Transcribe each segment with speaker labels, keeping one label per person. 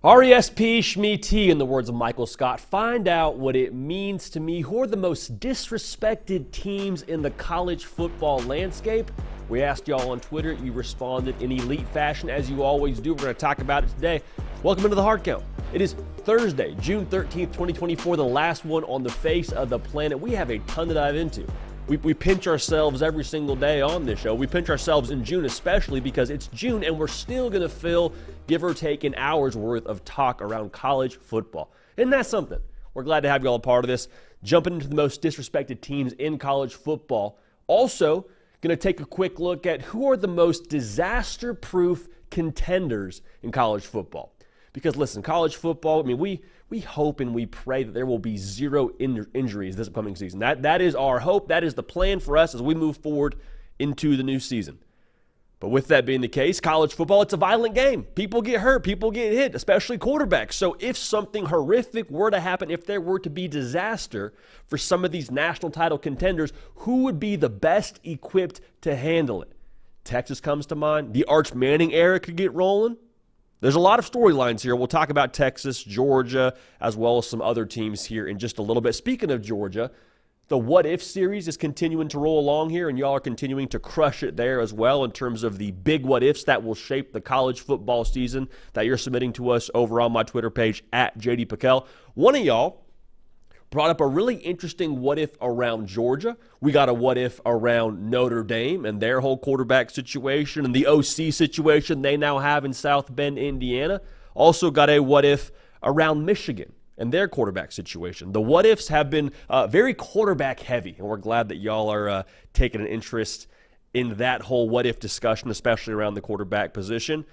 Speaker 1: RESP Shmee in the words of Michael Scott. Find out what it means to me. Who are the most disrespected teams in the college football landscape? We asked y'all on Twitter. You responded in elite fashion, as you always do. We're going to talk about it today. Welcome into the Hard Count. It is Thursday, June 13th, 2024, the last one on the face of the planet. We have a ton to dive into. We pinch ourselves every single day on this show. We pinch ourselves in June especially because it's June and we're still going to fill, give or take, an hour's worth of talk around college football. Isn't that something? We're glad to have you all a part of this. Jumping into the most disrespected teams in college football. Also, going to take a quick look at who are the most disaster-proof contenders in college football. Because listen, college football, I mean, we hope and we pray that there will be zero injuries this upcoming season. That is our hope. That is the plan for us as we move forward into the new season. But with that being the case, college football, it's a violent game. People get hurt. People get hit, especially quarterbacks. So if something horrific were to happen, if there were to be disaster for some of these national title contenders, who would be the best equipped to handle it? Texas comes to mind. The Arch Manning era could get rolling. There's a lot of storylines here. We'll talk about Texas, Georgia, as well as some other teams here in just a little bit. Speaking of Georgia, the What If series is continuing to roll along here, and y'all are continuing to crush it there as well in terms of the big what ifs that will shape the college football season that you're submitting to us over on my Twitter page at JD Pickell. One of y'all brought up a really interesting what if around Georgia. We got a what if around Notre Dame and their whole quarterback situation and the OC situation they now have in South Bend, Indiana. Also got a what if around Michigan and their quarterback situation. The what ifs have been very quarterback heavy, and we're glad that y'all are taking an interest in that whole what if discussion, especially around the quarterback position.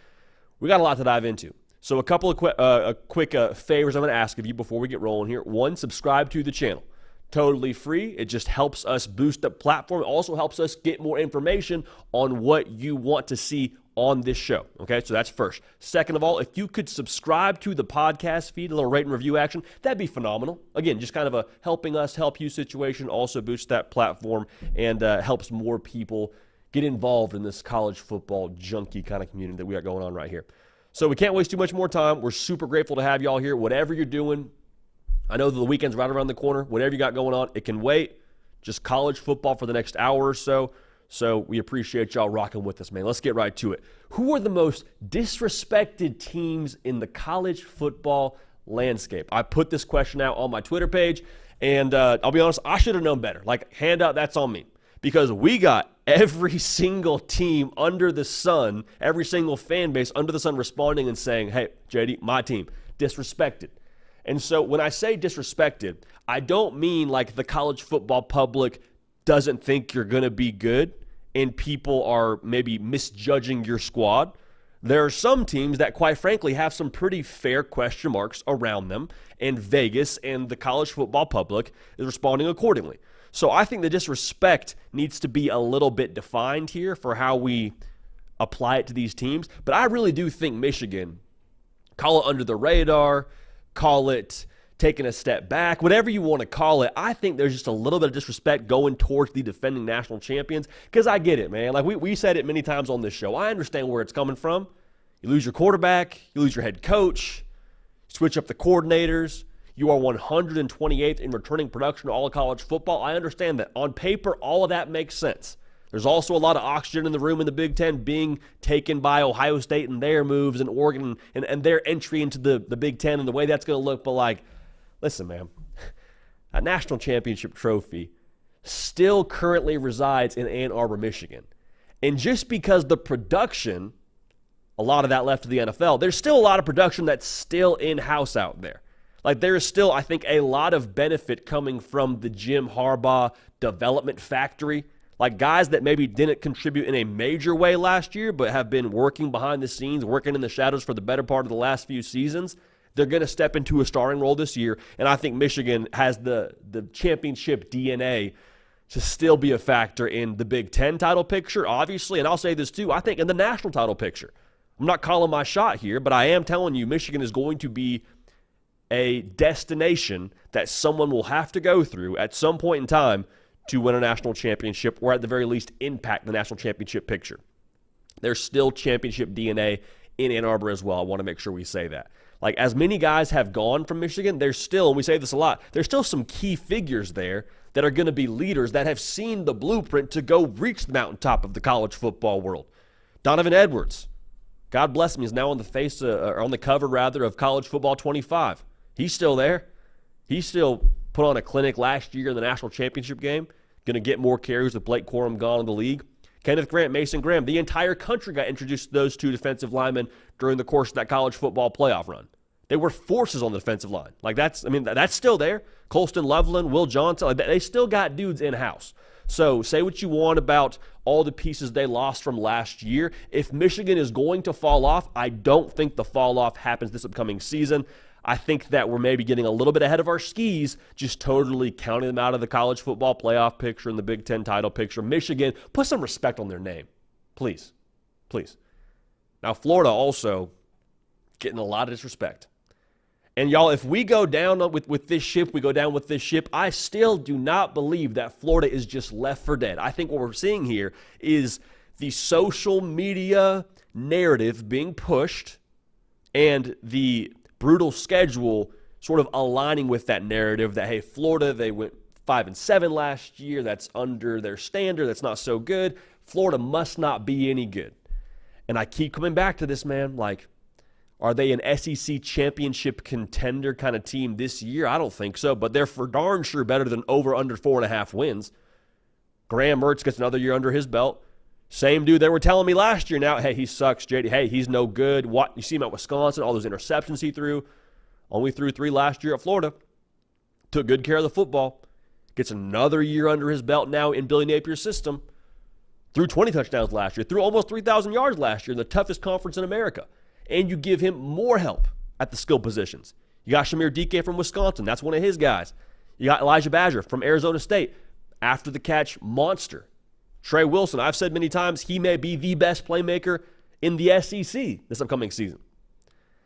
Speaker 1: We got a lot to dive into. So a couple of quick favors I'm going to ask of you before we get rolling here. One, subscribe to the channel. Totally free. It just helps us boost the platform. It also helps us get more information on what you want to see on this show. Okay, so that's first. Second of all, if you could subscribe to the podcast feed, a little rate and review action, that'd be phenomenal. Again, just kind of a helping us, help you situation, also boosts that platform and helps more people get involved in this college football junkie kind of community that we got going on right here. So we can't waste too much more time. We're super grateful to have y'all here. Whatever you're doing, I know the weekend's right around the corner. Whatever you got going on, it can wait. Just college football for the next hour or so. So we appreciate y'all rocking with us, man. Let's get right to it. Who are the most disrespected teams in the college football landscape? I put this question out on my Twitter page, and I'll be honest, I should have known better. Like, handout, that's on me. Because we got every single team under the sun, every single fan base under the sun responding and saying, hey, JD, my team, disrespected. And so when I say disrespected, I don't mean like the college football public doesn't think you're going to be good and people are maybe misjudging your squad. There are some teams that, quite frankly, have some pretty fair question marks around them, and Vegas and the college football public is responding accordingly. So I think the disrespect needs to be a little bit defined here for how we apply it to these teams. But I really do think Michigan, call it under the radar, call it taking a step back, whatever you want to call it, I think there's just a little bit of disrespect going towards the defending national champions because I get it, man. Like we said it many times on this show. I understand where it's coming from. You lose your quarterback, you lose your head coach, switch up the coordinators. You are 128th in returning production to all of college football. I understand that. On paper, all of that makes sense. There's also a lot of oxygen in the room in the Big Ten being taken by Ohio State and their moves and Oregon and their entry into the Big Ten and the way that's going to look. But, like, listen, man, a national championship trophy still currently resides in Ann Arbor, Michigan. And just because the production, a lot of that left to the NFL, there's still a lot of production that's still in-house out there. Like, there is still, I think, a lot of benefit coming from the Jim Harbaugh development factory. Like, guys that maybe didn't contribute in a major way last year, but have been working behind the scenes, working in the shadows for the better part of the last few seasons. They're going to step into a starring role this year, and I think Michigan has the championship DNA to still be a factor in the Big Ten title picture, obviously. And I'll say this, too. I think in the national title picture. I'm not calling my shot here, but I am telling you Michigan is going to be a destination that someone will have to go through at some point in time to win a national championship or at the very least impact the national championship picture. There's still championship DNA in Ann Arbor as well. I want to make sure we say that. Like, as many guys have gone from Michigan, there's still, and we say this a lot, there's still some key figures there that are going to be leaders that have seen the blueprint to go reach the mountaintop of the college football world. Donovan Edwards, God bless him, he's now on the cover rather of College Football 25. He's still there. He still put on a clinic last year in the national championship game. Going to get more carries with Blake Corum gone in the league. Kenneth Grant, Mason Graham, the entire country got introduced to those two defensive linemen during the course of that college football playoff run. They were forces on the defensive line. Like, that's still there. Colston Loveland, Will Johnson, like, they still got dudes in-house. So say what you want about all the pieces they lost from last year. If Michigan is going to fall off, I don't think the fall off happens this upcoming season. I think that we're maybe getting a little bit ahead of our skis, just totally counting them out of the college football playoff picture and the Big Ten title picture. Michigan, put some respect on their name. Please. Please. Now, Florida also getting a lot of disrespect. And y'all, if we go down with this ship, I still do not believe that Florida is just left for dead. I think what we're seeing here is the social media narrative being pushed and the brutal schedule sort of aligning with that narrative that, hey, Florida, they went 5-7 last year. That's under their standard. That's not so good. Florida must not be any good. And I keep coming back to this, man. Like, are they an SEC championship contender kind of team this year? I don't think so, but they're for darn sure better than under 4.5 wins. Graham Mertz gets another year under his belt. Same dude they were telling me last year now, hey, he sucks, JD. Hey, he's no good. What? You see him at Wisconsin, all those interceptions he threw. Only threw 3 last year at Florida. Took good care of the football. Gets another year under his belt now in Billy Napier's system. Threw 20 touchdowns last year. Threw almost 3,000 yards last year in the toughest conference in America. And you give him more help at the skill positions. You got Shamir DK from Wisconsin. That's one of his guys. You got Elijah Badger from Arizona State. After the catch, monster. Trey Wilson, I've said many times, he may be the best playmaker in the SEC this upcoming season.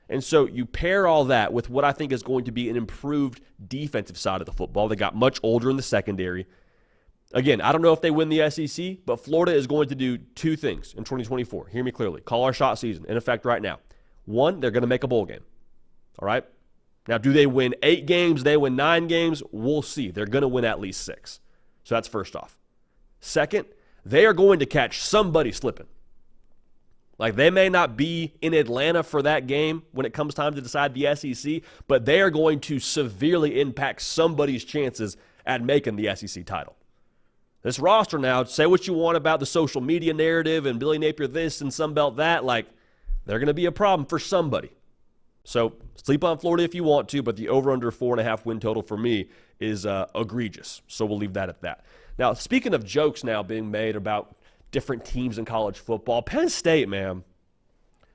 Speaker 1: And so you pair all that with what I think is going to be an improved defensive side of the football. They got much older in the secondary. Again, I don't know if they win the SEC, but Florida is going to do 2 things in 2024. Hear me clearly. Call our shot season in effect right now. 1, they're going to make a bowl game. All right? Now, do they win 8 games? They win 9 games? We'll see. They're going to win at least 6. So that's first off. Second, they are going to catch somebody slipping. Like, they may not be in Atlanta for that game when it comes time to decide the SEC, but they are going to severely impact somebody's chances at making the SEC title. This roster now, say what you want about the social media narrative and Billy Napier this and Sunbelt that, like, they're going to be a problem for somebody. So sleep on Florida if you want to, but the over-under 4.5 win total for me is egregious. So we'll leave that at that. Now, speaking of jokes now being made about different teams in college football, Penn State, man,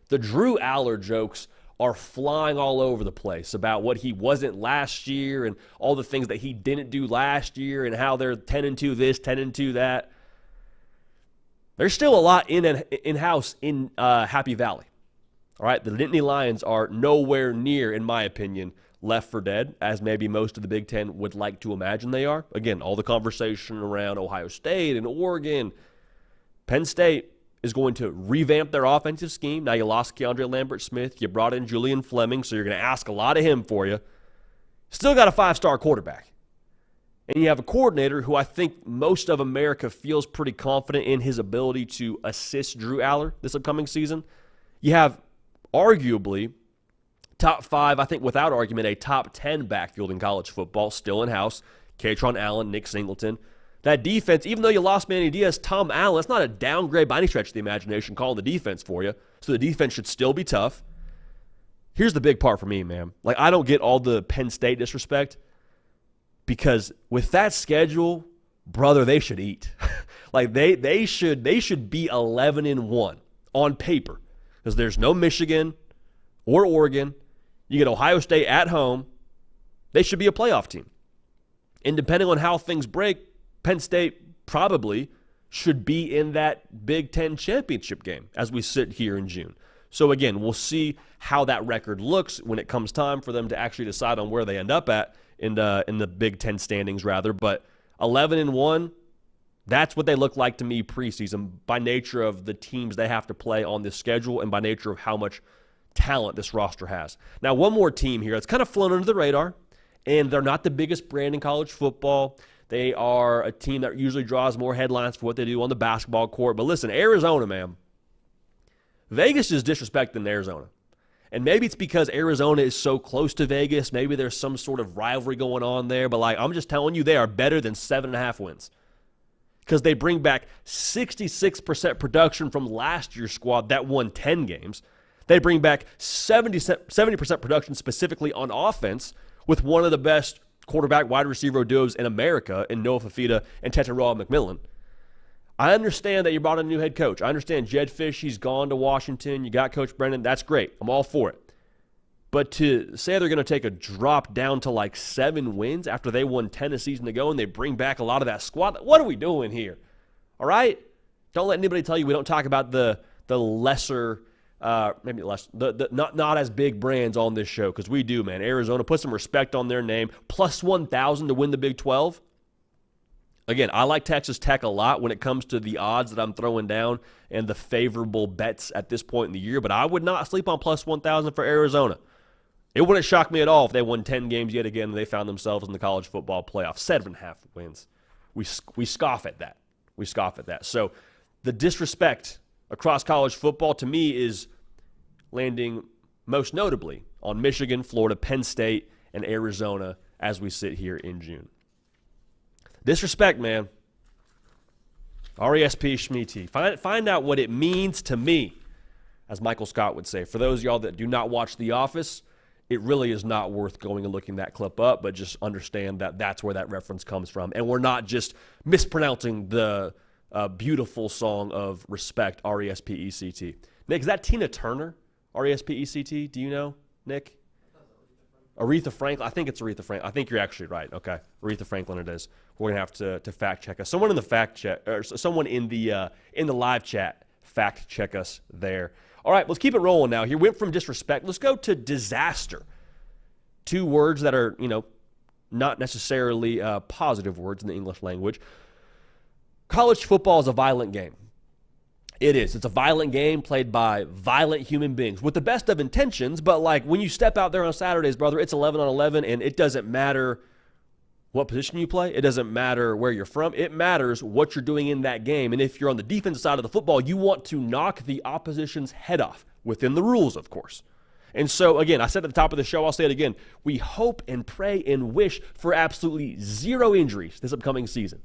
Speaker 1: the Drew Aller jokes are flying all over the place about what he wasn't last year and all the things that he didn't do last year and how they're 10-2 this, 10-2 that. There's still a lot in-house in Happy Valley. All right, the Nittany Lions are nowhere near, in my opinion, left for dead, as maybe most of the Big Ten would like to imagine they are. Again, all the conversation around Ohio State and Oregon. Penn State is going to revamp their offensive scheme. Now you lost Keandre Lambert-Smith. You brought in Julian Fleming, so you're going to ask a lot of him for you. Still got a 5-star quarterback. And you have a coordinator who I think most of America feels pretty confident in his ability to assist Drew Aller this upcoming season. You have arguably top 5, I think without argument, a top 10 backfield in college football, still in-house. Katron Allen, Nick Singleton. That defense, even though you lost Manny Diaz, Tom Allen, that's not a downgrade by any stretch of the imagination calling the defense for you. So the defense should still be tough. Here's the big part for me, man. Like, I don't get all the Penn State disrespect because with that schedule, brother, they should eat. Like, they should be 11-1 on paper because there's no Michigan or Oregon. You get Ohio State at home. They should be a playoff team. And depending on how things break, Penn State probably should be in that Big Ten championship game as we sit here in June. So again, we'll see how that record looks when it comes time for them to actually decide on where they end up at in the Big Ten standings rather. But 11-1, that's what they look like to me preseason by nature of the teams they have to play on this schedule and by nature of how much talent this roster has. Now, one more team here that's kind of flown under the radar, and they're not the biggest brand in college football. They are a team that usually draws more headlines for what they do on the basketball court. But listen, Arizona, man. Vegas is disrespecting Arizona. And maybe it's because Arizona is so close to Vegas. Maybe there's some sort of rivalry going on there. But, I'm just telling you, they are better than 7.5 wins. Because they bring back 66% production from last year's squad that won 10 games. They bring back 70% production specifically on offense with one of the best quarterback wide receiver duos in America in Noah Fafita and Tetairoa McMillan. I understand that you brought in a new head coach. I understand Jed Fish, he's gone to Washington. You got Coach Brennan. That's great. I'm all for it. But to say they're going to take a drop down to 7 wins after they won 10 a season ago and they bring back a lot of that squad, what are we doing here? All right? Don't let anybody tell you we don't talk about the lesser, maybe less, the not as big brands on this show, because we do, man. Arizona, put some respect on their name. Plus 1,000 to win the Big 12. Again, I like Texas Tech a lot when it comes to the odds that I'm throwing down and the favorable bets at this point in the year, but I would not sleep on plus 1,000 for Arizona. It wouldn't shock me at all if they won 10 games yet again and they found themselves in the college football playoff. 7.5 wins. We scoff at that. We scoff at that. So the disrespect across college football to me is landing most notably on Michigan, Florida, Penn State, and Arizona as we sit here in June. Disrespect, man. RESP Schmeety. Find out what it means to me, as Michael Scott would say. For those of y'all that do not watch The Office, it really is not worth going and looking that clip up, but just understand that that's where that reference comes from. And we're not just mispronouncing the beautiful song of respect, R-E-S-P-E-C-T. Nick, is that Tina Turner, R-E-S-P-E-C-T? Do you know, Nick? Aretha Franklin. I think it's Aretha Franklin. I think you're actually right. Okay, Aretha Franklin it is. We're gonna have to fact check us. Someone in the fact check, or someone in the live chat, fact check us there. All right, let's keep it rolling now. Here went from disrespect. Let's go to disaster. 2 words that are not necessarily positive words in the English language. College football is a violent game. It is. It's a violent game played by violent human beings with the best of intentions, but when you step out there on Saturdays, brother, it's 11 on 11, and it doesn't matter what position you play. It doesn't matter where you're from. It matters what you're doing in that game. And if you're on the defensive side of the football, you want to knock the opposition's head off within the rules, of course. And so, again, I said at the top of the show, I'll say it again. We hope and pray and wish for absolutely 0 injuries this upcoming season.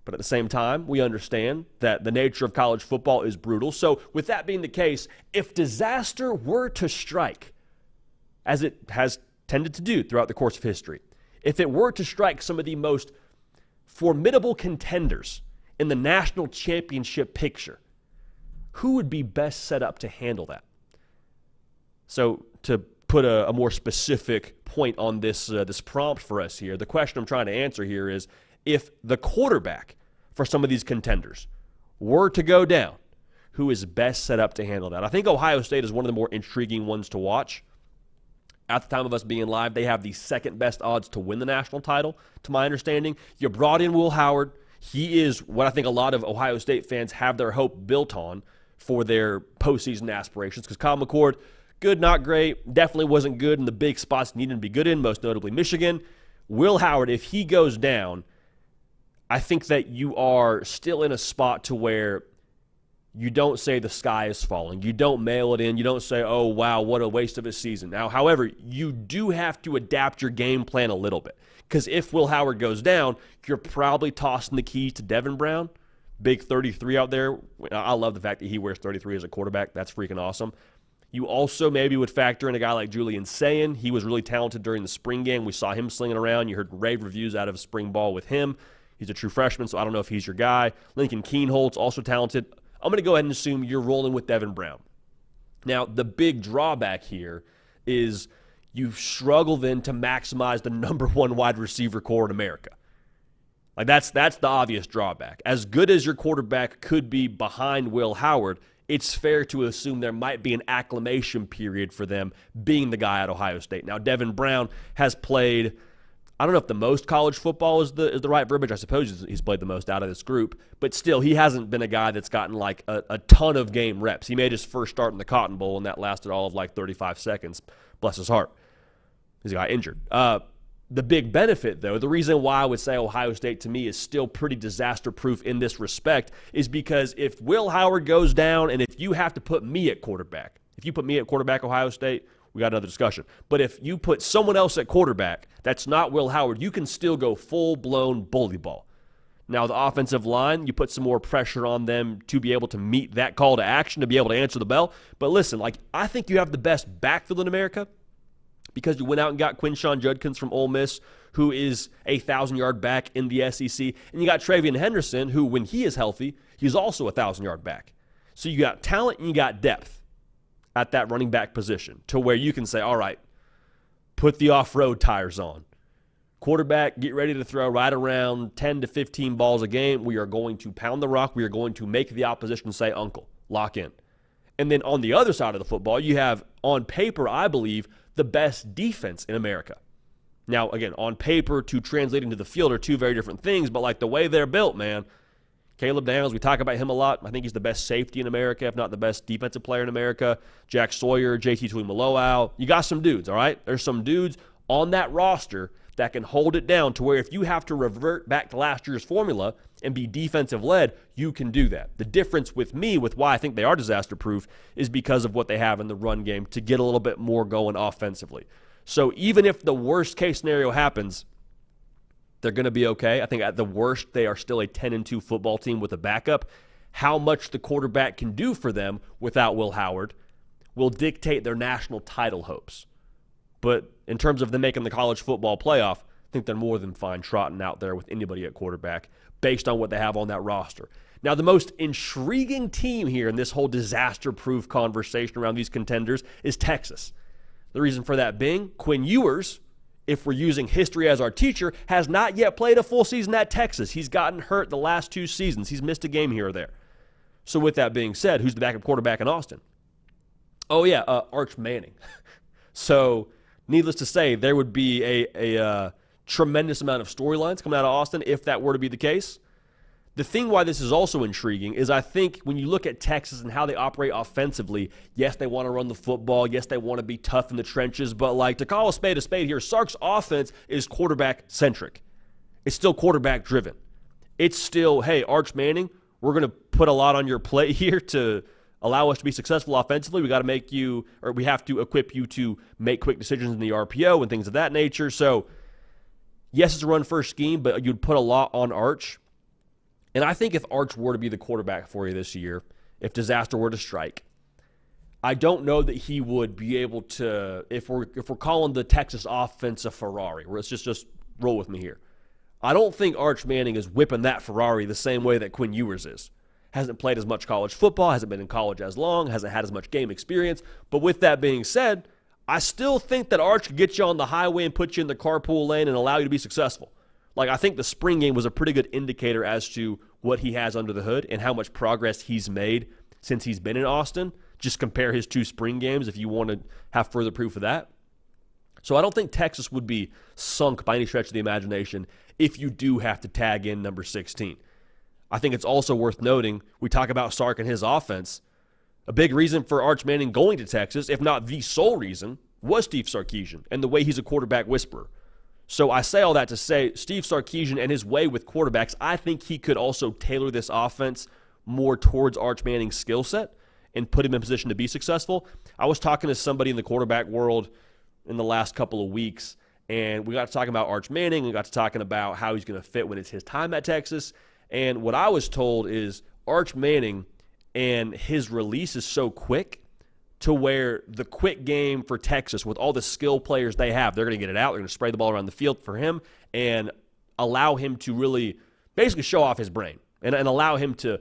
Speaker 1: But at the same time, we understand that the nature of college football is brutal. So with that being the case, if disaster were to strike, as it has tended to do throughout the course of history, if it were to strike some of the most formidable contenders in the national championship picture, who would be best set up to handle that? So to put a more specific point on this prompt for us here, the question I'm trying to answer here is, if the quarterback for some of these contenders were to go down, who is best set up to handle that? I think Ohio State is one of the more intriguing ones to watch. At the time of us being live, they have the second best odds to win the national title, to my understanding. You brought in Will Howard. He is what I think a lot of Ohio State fans have their hope built on for their postseason aspirations, because Kyle McCord, good, not great, definitely wasn't good in the big spots needed to be good in, most notably Michigan. Will Howard, if he goes down, I think that you are still in a spot to where you don't say the sky is falling. You don't mail it in. You don't say, oh, wow, what a waste of a season. Now, however, you do have to adapt your game plan a little bit, because if Will Howard goes down, you're probably tossing the keys to Devin Brown, big 33 out there. I love the fact that he wears 33 as a quarterback. That's freaking awesome. You also maybe would factor in a guy like Julian Sayin. He was really talented during the spring game. We saw him slinging around. You heard rave reviews out of spring ball with him. He's a true freshman, so I don't know if he's your guy. Lincoln Keenholt's also talented. I'm going to go ahead and assume you're rolling with Devin Brown. Now, the big drawback here is you struggle then to maximize the number 1 wide receiver core in America. That's the obvious drawback. As good as your quarterback could be behind Will Howard, it's fair to assume there might be an acclimation period for them being the guy at Ohio State. Now, Devin Brown has played I don't know if the most college football is the right verbiage. I suppose he's played the most out of this group. But still, he hasn't been a guy that's gotten like a ton of game reps. He made his first start in the Cotton Bowl, and that lasted all of like 35 seconds. Bless his heart. He got injured. The big benefit, though, the reason why I would say Ohio State to me is still pretty disaster-proof in this respect is because if Will Howard goes down and if you have to put me at quarterback, Ohio State, we got another discussion. But if you put someone else at quarterback that's not Will Howard, you can still go full-blown bully ball. Now, the offensive line, you put some more pressure on them to be able to meet that call to action, to be able to answer the bell. But listen, I think you have the best backfield in America, because you went out and got Quinshon Judkins from Ole Miss, who is a 1,000-yard back in the SEC. And you got Travion Henderson, who, when he is healthy, he's also a 1,000-yard back. So you got talent and you got depth at that running back position to where you can say, all right, put the off-road tires on. Quarterback, get ready to throw right around 10 to 15 balls a game. We are going to pound the rock. We are going to make the opposition say, uncle, lock in. And then on the other side of the football, you have, on paper, I believe, the best defense in America. Now, again, on paper to translating to the field are two very different things, but like the way they're built, man, Caleb Downs, we talk about him a lot. I think he's the best safety in America, if not the best defensive player in America. Jack Sawyer, JT Tuimoloau. You got some dudes, all right? There's some dudes on that roster that can hold it down to where if you have to revert back to last year's formula and be defensive-led, you can do that. The difference with me, with why I think they are disaster-proof, is because of what they have in the run game to get a little bit more going offensively. So even if the worst-case scenario happens, they're going to be okay. I think at the worst, they are still a 10-2 football team with a backup. How much the quarterback can do for them without Will Howard will dictate their national title hopes. But in terms of them making the college football playoff, I think they're more than fine trotting out there with anybody at quarterback based on what they have on that roster. Now, the most intriguing team here in this whole disaster-proof conversation around these contenders is Texas. The reason for that being, Quinn Ewers, if we're using history as our teacher, has not yet played a full season at Texas. He's gotten hurt the last 2 seasons. He's missed a game here or there. So with that being said, who's the backup quarterback in Austin? Oh, yeah, Arch Manning. So needless to say, there would be a tremendous amount of storylines coming out of Austin if that were to be the case. The thing why this is also intriguing is I think when you look at Texas and how they operate offensively, yes, they want to run the football. Yes, they want to be tough in the trenches. But like to call a spade here, Sark's offense is quarterback-centric. It's still quarterback-driven. It's still, hey, Arch Manning, we're going to put a lot on your plate here to allow us to be successful offensively. We got to make you, or we have to equip you to make quick decisions in the RPO and things of that nature. So, yes, it's a run-first scheme, but you'd put a lot on Arch. And I think if Arch were to be the quarterback for you this year, if disaster were to strike, I don't know that he would be able to, if we're calling the Texas offense a Ferrari, let's just roll with me here. I don't think Arch Manning is whipping that Ferrari the same way that Quinn Ewers is. Hasn't played as much college football, hasn't been in college as long, hasn't had as much game experience. But with that being said, I still think that Arch could get you on the highway and put you in the carpool lane and allow you to be successful. Like, I think the spring game was a pretty good indicator as to what he has under the hood and how much progress he's made since he's been in Austin. Just compare his 2 spring games if you want to have further proof of that. So I don't think Texas would be sunk by any stretch of the imagination if you do have to tag in number 16. I think it's also worth noting, we talk about Sark and his offense. A big reason for Arch Manning going to Texas, if not the sole reason, was Steve Sarkisian and the way he's a quarterback whisperer. So I say all that to say Steve Sarkisian and his way with quarterbacks, I think he could also tailor this offense more towards Arch Manning's skill set and put him in position to be successful. I was talking to somebody in the quarterback world in the last couple of weeks, and we got to talking about Arch Manning and got to talking about how he's going to fit when it's his time at Texas. And what I was told is Arch Manning and his release is so quick to where the quick game for Texas, with all the skill players they have, they're going to get it out. They're going to spray the ball around the field for him and allow him to really basically show off his brain and allow him to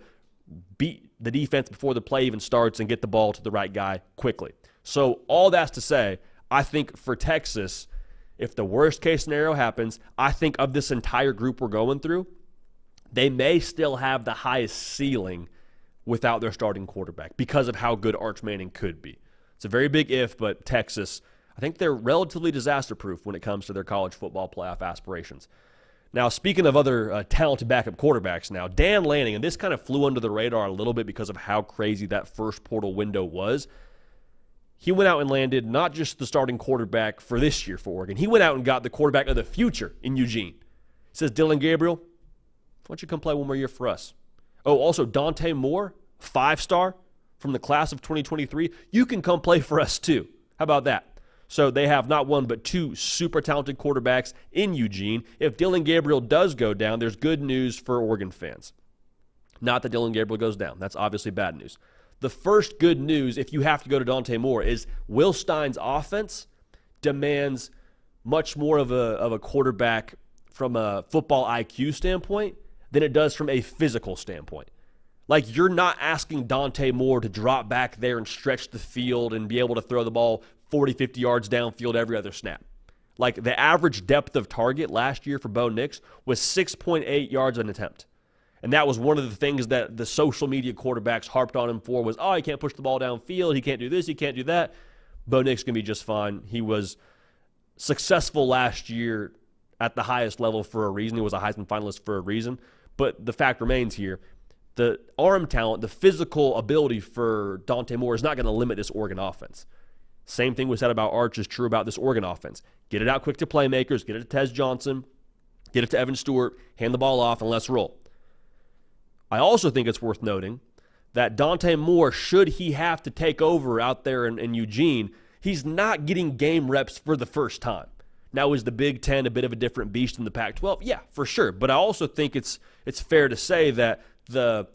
Speaker 1: beat the defense before the play even starts and get the ball to the right guy quickly. So all that's to say, I think for Texas, if the worst case scenario happens, I think of this entire group we're going through, they may still have the highest ceiling without their starting quarterback because of how good Arch Manning could be. It's a very big if, but Texas, I think they're relatively disaster-proof when it comes to their college football playoff aspirations. Now, speaking of other talented backup quarterbacks now, Dan Lanning, and this kind of flew under the radar a little bit because of how crazy that first portal window was. He went out and landed not just the starting quarterback for this year for Oregon. He went out and got the quarterback of the future in Eugene. He says, Dylan Gabriel, why don't you come play one more year for us? Oh, also Dante Moore, 5-star from the class of 2023. You can come play for us too. How about that? So they have not one but two super talented quarterbacks in Eugene. If Dylan Gabriel does go down, there's good news for Oregon fans. Not that Dylan Gabriel goes down. That's obviously bad news. The first good news, if you have to go to Dante Moore, is Will Stein's offense demands much more of a quarterback from a football IQ standpoint than it does from a physical standpoint. Like, you're not asking Dante Moore to drop back there and stretch the field and be able to throw the ball 40, 50 yards downfield every other snap. Like, the average depth of target last year for Bo Nix was 6.8 yards an attempt. And that was one of the things that the social media quarterbacks harped on him for was, oh, he can't push the ball downfield, he can't do this, he can't do that. Bo Nix can be just fine. He was successful last year at the highest level for a reason. He was a Heisman finalist for a reason. But the fact remains here, the arm talent, the physical ability for Dante Moore is not going to limit this Oregon offense. Same thing was said about Arch is true about this Oregon offense. Get it out quick to playmakers, get it to Tez Johnson, get it to Evan Stewart, hand the ball off, and let's roll. I also think it's worth noting that Dante Moore, should he have to take over out there in Eugene, he's not getting game reps for the first time. Now, is the Big Ten a bit of a different beast than the Pac-12? Yeah, for sure. But I also think it's fair to say that the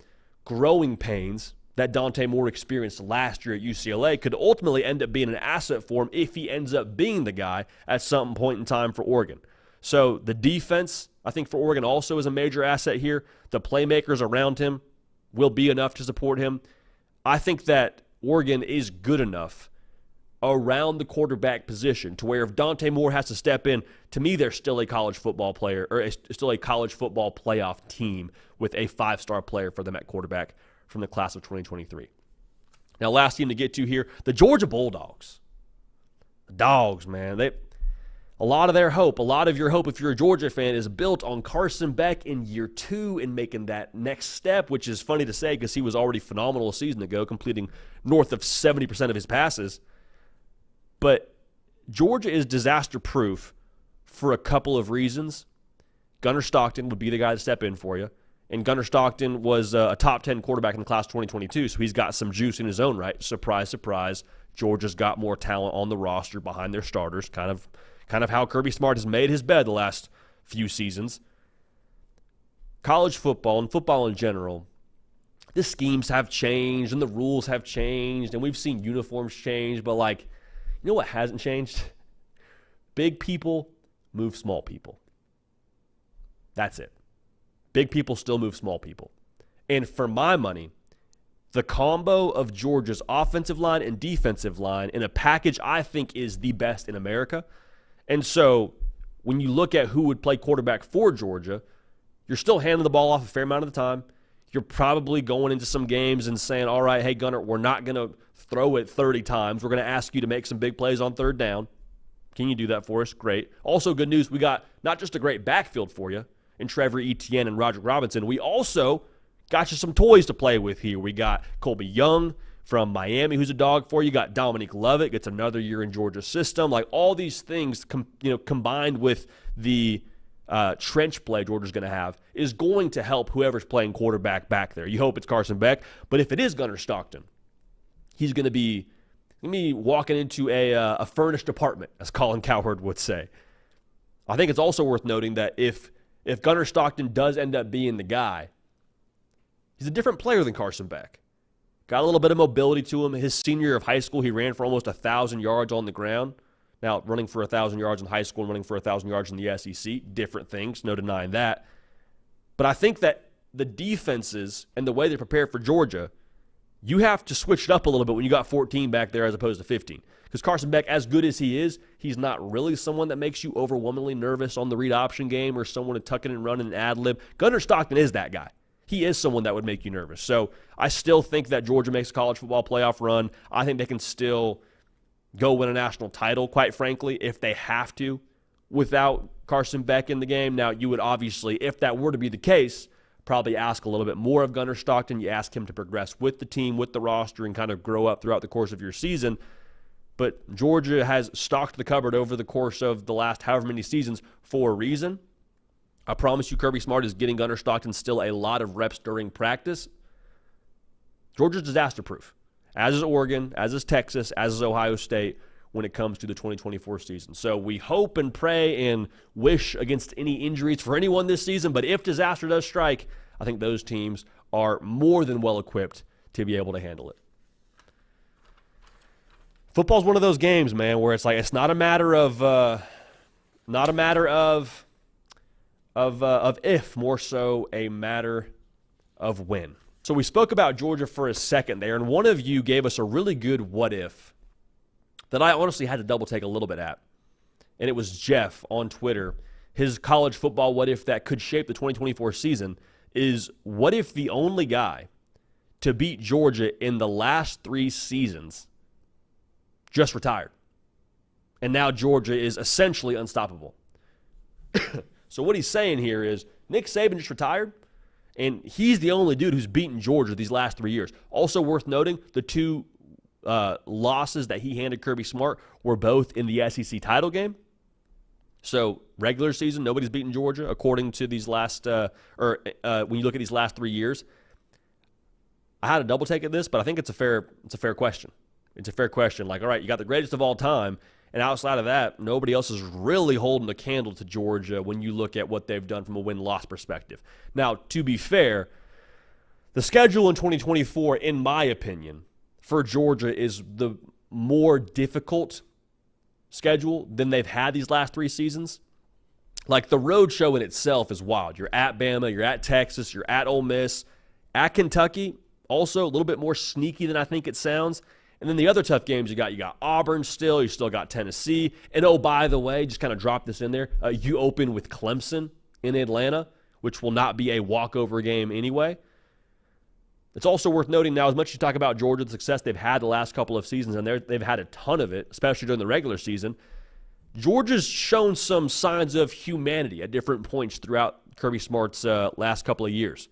Speaker 1: growing pains that Dante Moore experienced last year at UCLA could ultimately end up being an asset for him if he ends up being the guy at some point in time for Oregon. So the defense, I think, for Oregon also is a major asset here. The playmakers around him will be enough to support him. I think that Oregon is good enough around the quarterback position to where if Dante Moore has to step in, to me, they're still a college football player, or still a college football playoff team with a 5-star player for them at quarterback from the class of 2023. Now, last team to get to here, the Georgia Bulldogs. The Dogs, man. A lot of your hope, if you're a Georgia fan, is built on Carson Beck in year 2 and making that next step, which is funny to say because he was already phenomenal a season ago, completing north of 70% of his passes. But Georgia is disaster-proof for a couple of reasons. Gunnar Stockton would be the guy to step in for you. And Gunnar Stockton was a top 10 quarterback in the class of 2022, so he's got some juice in his own right. Surprise, surprise. Georgia's got more talent on the roster behind their starters, kind of how Kirby Smart has made his bed the last few seasons. College football and football in general, the schemes have changed and the rules have changed, and we've seen uniforms change, but you know what hasn't changed? Big people move small people. That's it. Big people still move small people. And for my money, the combo of Georgia's offensive line and defensive line in a package I think is the best in America. And so when you look at who would play quarterback for Georgia, you're still handing the ball off a fair amount of the time. You're probably going into some games and saying, all right, hey, Gunnar, we're not going to throw it 30 times. We're going to ask you to make some big plays on third down. Can you do that for us? Great. Also, good news, we got not just a great backfield for you in Trevor Etienne and Roger Robinson. We also got you some toys to play with here. We got Colby Young from Miami, who's a dog for you. You got Dominique Lovett, gets another year in Georgia's system. All these things combined with the trench play Georgia's going to have is going to help whoever's playing quarterback back there. You hope it's Carson Beck, but if it is Gunnar Stockton, he's going to be walking into a furnished apartment, as Colin Cowherd would say. I think it's also worth noting that if Gunnar Stockton does end up being the guy, he's a different player than Carson Beck. Got a little bit of mobility to him. His senior year of high school, he ran for almost 1,000 yards on the ground. Now, running for 1,000 yards in high school and running for 1,000 yards in the SEC, different things, no denying that. But I think that the defenses and the way they prepare for Georgia, you have to switch it up a little bit when you got 14 back there as opposed to 15. Because Carson Beck, as good as he is, he's not really someone that makes you overwhelmingly nervous on the read option game or someone to tuck it and run and ad-lib. Gunnar Stockton is that guy. He is someone that would make you nervous. So I still think that Georgia makes a college football playoff run. I think they can still go win a national title, quite frankly, if they have to, without Carson Beck in the game. Now, you would obviously, if that were to be the case, probably ask a little bit more of Gunnar Stockton. You ask him to progress with the team, with the roster, and kind of grow up throughout the course of your season. But Georgia has stocked the cupboard over the course of the last however many seasons for a reason. I promise you, Kirby Smart is getting Gunnar Stockton still a lot of reps during practice. Georgia's disaster-proof, as is Oregon, as is Texas, as is Ohio State when it comes to the 2024 season. So we hope and pray and wish against any injuries for anyone this season, but if disaster does strike, I think those teams are more than well-equipped to be able to handle it. Football's one of those games, man, where it's like it's not a matter of if, more so a matter of when. So we spoke about Georgia for a second there, and one of you gave us a really good what if that I honestly had to double take a little bit at. And it was Jeff on Twitter. His college football what if that could shape the 2024 season is, what if the only guy to beat Georgia in the last 3 seasons just retired? And now Georgia is essentially unstoppable. So what he's saying here is Nick Saban just retired, and he's the only dude who's beaten Georgia these last 3 years. Also worth noting, the 2 losses that he handed Kirby Smart were both in the SEC title game. So regular season, nobody's beaten Georgia according to these last, when you look at these last 3 years. I had a double take at this, but I think it's a fair question. It's a fair question. Like, all right, you got the greatest of all time, and outside of that, nobody else is really holding a candle to Georgia when you look at what they've done from a win-loss perspective. Now, to be fair, the schedule in 2024, in my opinion, for Georgia is the more difficult schedule than they've had these last 3 seasons. Like, the road show in itself is wild. You're at Bama, you're at Texas, you're at Ole Miss, at Kentucky, also a little bit more sneaky than I think it sounds. And then the other tough games you got Auburn still, you still got Tennessee. And oh, by the way, just kind of drop this in there, you open with Clemson in Atlanta, which will not be a walkover game anyway. It's also worth noting now, as much as you talk about Georgia, the success they've had the last couple of seasons, and they've had a ton of it, especially during the regular season, Georgia's shown some signs of humanity at different points throughout Kirby Smart's last couple of years.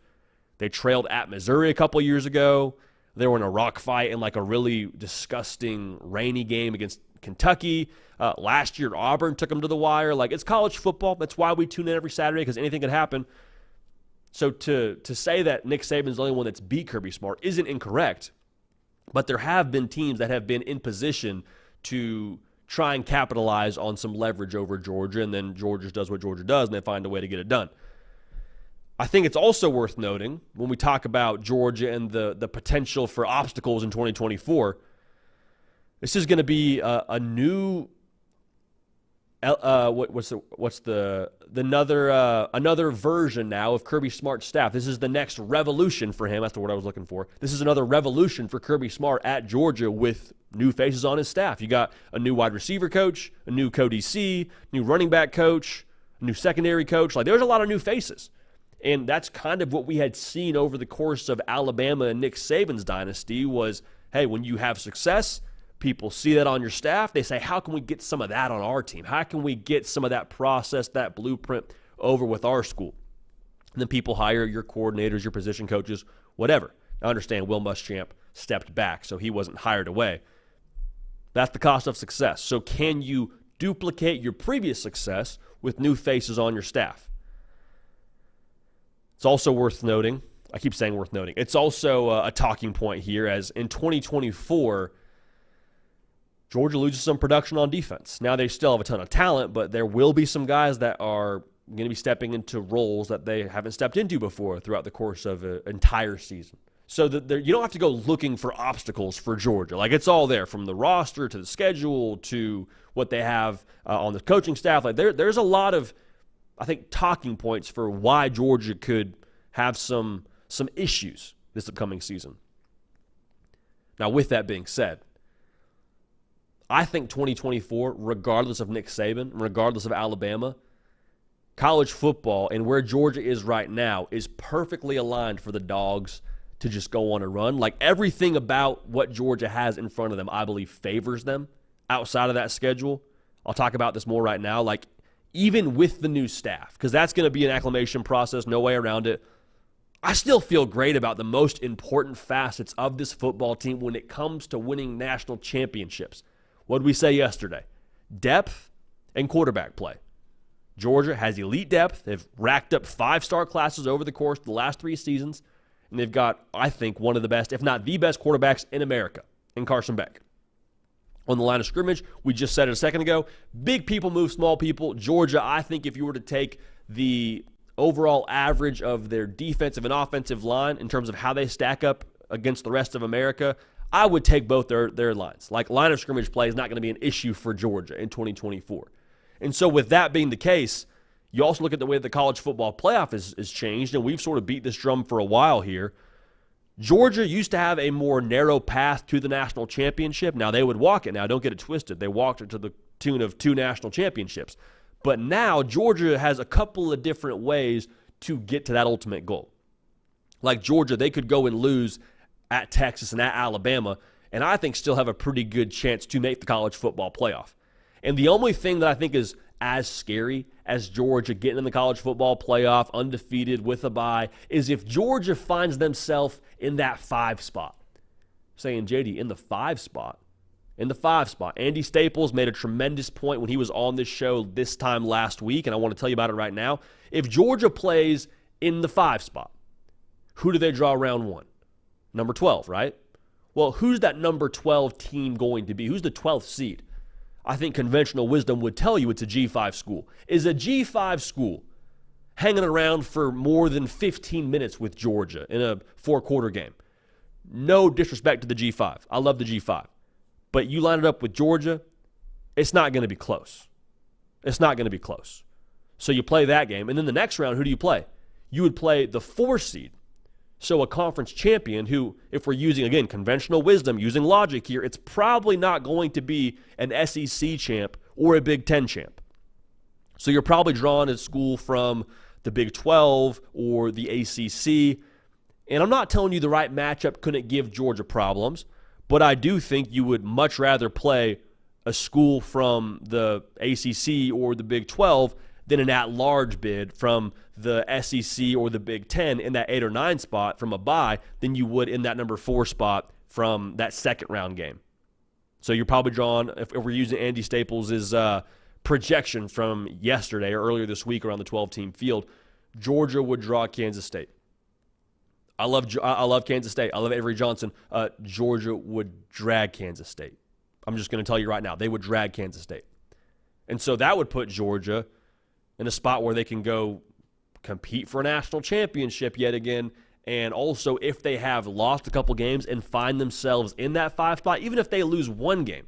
Speaker 1: They trailed at Missouri a couple of years ago. They were in a rock fight in like a really disgusting rainy game against Kentucky. Last year, Auburn took them to the wire. Like, it's college football. That's why we tune in every Saturday, because anything could happen. So to say that Nick Saban's the only one that's beat Kirby Smart isn't incorrect, but there have been teams that have been in position to try and capitalize on some leverage over Georgia, and then Georgia does what Georgia does, and they find a way to get it done. I think it's also worth noting when we talk about Georgia and the potential for obstacles in 2024, this is going to be a new another version now of Kirby Smart's staff. This is the next revolution for him. That's the word I was looking for. This is another revolution for Kirby Smart at Georgia with new faces on his staff. You got a new wide receiver coach, a new co-DC, new running back coach, a new secondary coach. Like, there's a lot of new faces. And that's kind of what we had seen over the course of Alabama and Nick Saban's dynasty was, hey, when you have success, people see that on your staff. They say, how can we get some of that on our team? How can we get some of that process, that blueprint over with our school? And then people hire your coordinators, your position coaches, whatever. I understand Will Muschamp stepped back, so he wasn't hired away. That's the cost of success. So can you duplicate your previous success with new faces on your staff? It's also worth noting, I keep saying worth noting, it's also a talking point here as in 2024, Georgia loses some production on defense. Now, they still have a ton of talent, but there will be some guys that are going to be stepping into roles that they haven't stepped into before throughout the course of an entire season. So that you don't have to go looking for obstacles for Georgia. Like, it's all there, from the roster to the schedule to what they have on the coaching staff. Like, there's a lot of, I think, talking points for why Georgia could have some issues this upcoming season. Now, with that being said, I think 2024, regardless of Nick Saban, regardless of Alabama, college football and where Georgia is right now is perfectly aligned for the Dogs to just go on a run. Like, everything about what Georgia has in front of them, I believe, favors them. outside of that schedule, I'll talk about this more right now, like even with the new staff, because that's going to be an acclimation process, no way around it. I still feel great about the most important facets of this football team when it comes to winning national championships. What did we say yesterday? Depth and quarterback play. Georgia has elite depth. They've racked up 5-star classes over the course of the last 3 seasons, and they've got, I think, one of the best, if not the best quarterbacks in America, in Carson Beck. On the line of scrimmage, we just said it a second ago, big people move small people. Georgia, I think if you were to take the overall average of their defensive and offensive line in terms of how they stack up against the rest of America, I would take both their lines. Like, line of scrimmage play is not going to be an issue for Georgia in 2024. And so with that being the case, you also look at the way the college football playoff is changed, and we've sort of beat this drum for a while here. Georgia used to have a more narrow path to the national championship. Now, they would walk it. Now, don't get it twisted. They walked it to the tune of 2 national championships. But now Georgia has a couple of different ways to get to that ultimate goal. Like Georgia, they could go and lose at Texas and at Alabama, and I think still have a pretty good chance to make the college football playoff. And the only thing that I think is as scary as Georgia getting in the college football playoff undefeated with a bye is if Georgia finds themselves in that 5 spot. Saying, JD, in the 5 spot? In the 5 spot. Andy Staples made a tremendous point when he was on this show this time last week, and I want to tell you about it right now. If Georgia plays in the 5 spot, who do they draw round 1? Number 12, right? Well, who's that number 12 team going to be? Who's the 12th seed? I think conventional wisdom would tell you it's a G5 school. Is a G5 school hanging around for more than 15 minutes with Georgia in a 4-quarter game? No disrespect to the G5. I love the G5. But you line it up with Georgia, it's not going to be close. It's not going to be close. So you play that game. And then the next round, who do you play? You would play the 4 seed. So a conference champion who, if we're using, again, conventional wisdom, using logic here, it's probably not going to be an SEC champ or a Big Ten champ. So you're probably drawing a school from the Big 12 or the ACC. And I'm not telling you the right matchup couldn't give Georgia problems, but I do think you would much rather play a school from the ACC or the Big 12 than an at-large bid from the SEC or the Big Ten in that 8 or 9 spot from a bye than you would in that number 4 spot from that second-round game. So you're probably drawing, if we're using Andy Staples' projection from yesterday or earlier this week around the 12-team field, Georgia would draw Kansas State. I love Kansas State. I love Avery Johnson. Georgia would drag Kansas State. I'm just going to tell you right now, they would drag Kansas State. And so that would put Georgia in a spot where they can go compete for a national championship yet again, and also if they have lost a couple games and find themselves in that 5 spot, even if they lose 1 game.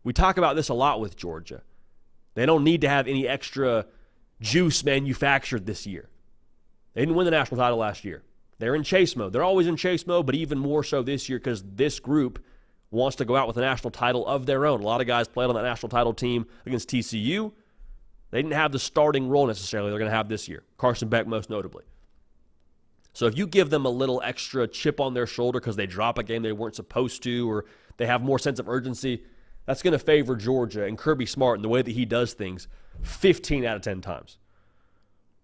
Speaker 1: We talk about this a lot with Georgia. They don't need to have any extra juice manufactured this year. They didn't win the national title last year. They're in chase mode. They're always in chase mode, but even more so this year because this group wants to go out with a national title of their own. A lot of guys played on that national title team against TCU. They didn't have the starting role necessarily they're going to have this year. Carson Beck most notably. So if you give them a little extra chip on their shoulder because they drop a game they weren't supposed to or they have more sense of urgency, that's going to favor Georgia and Kirby Smart in the way that he does things 15 out of 10 times.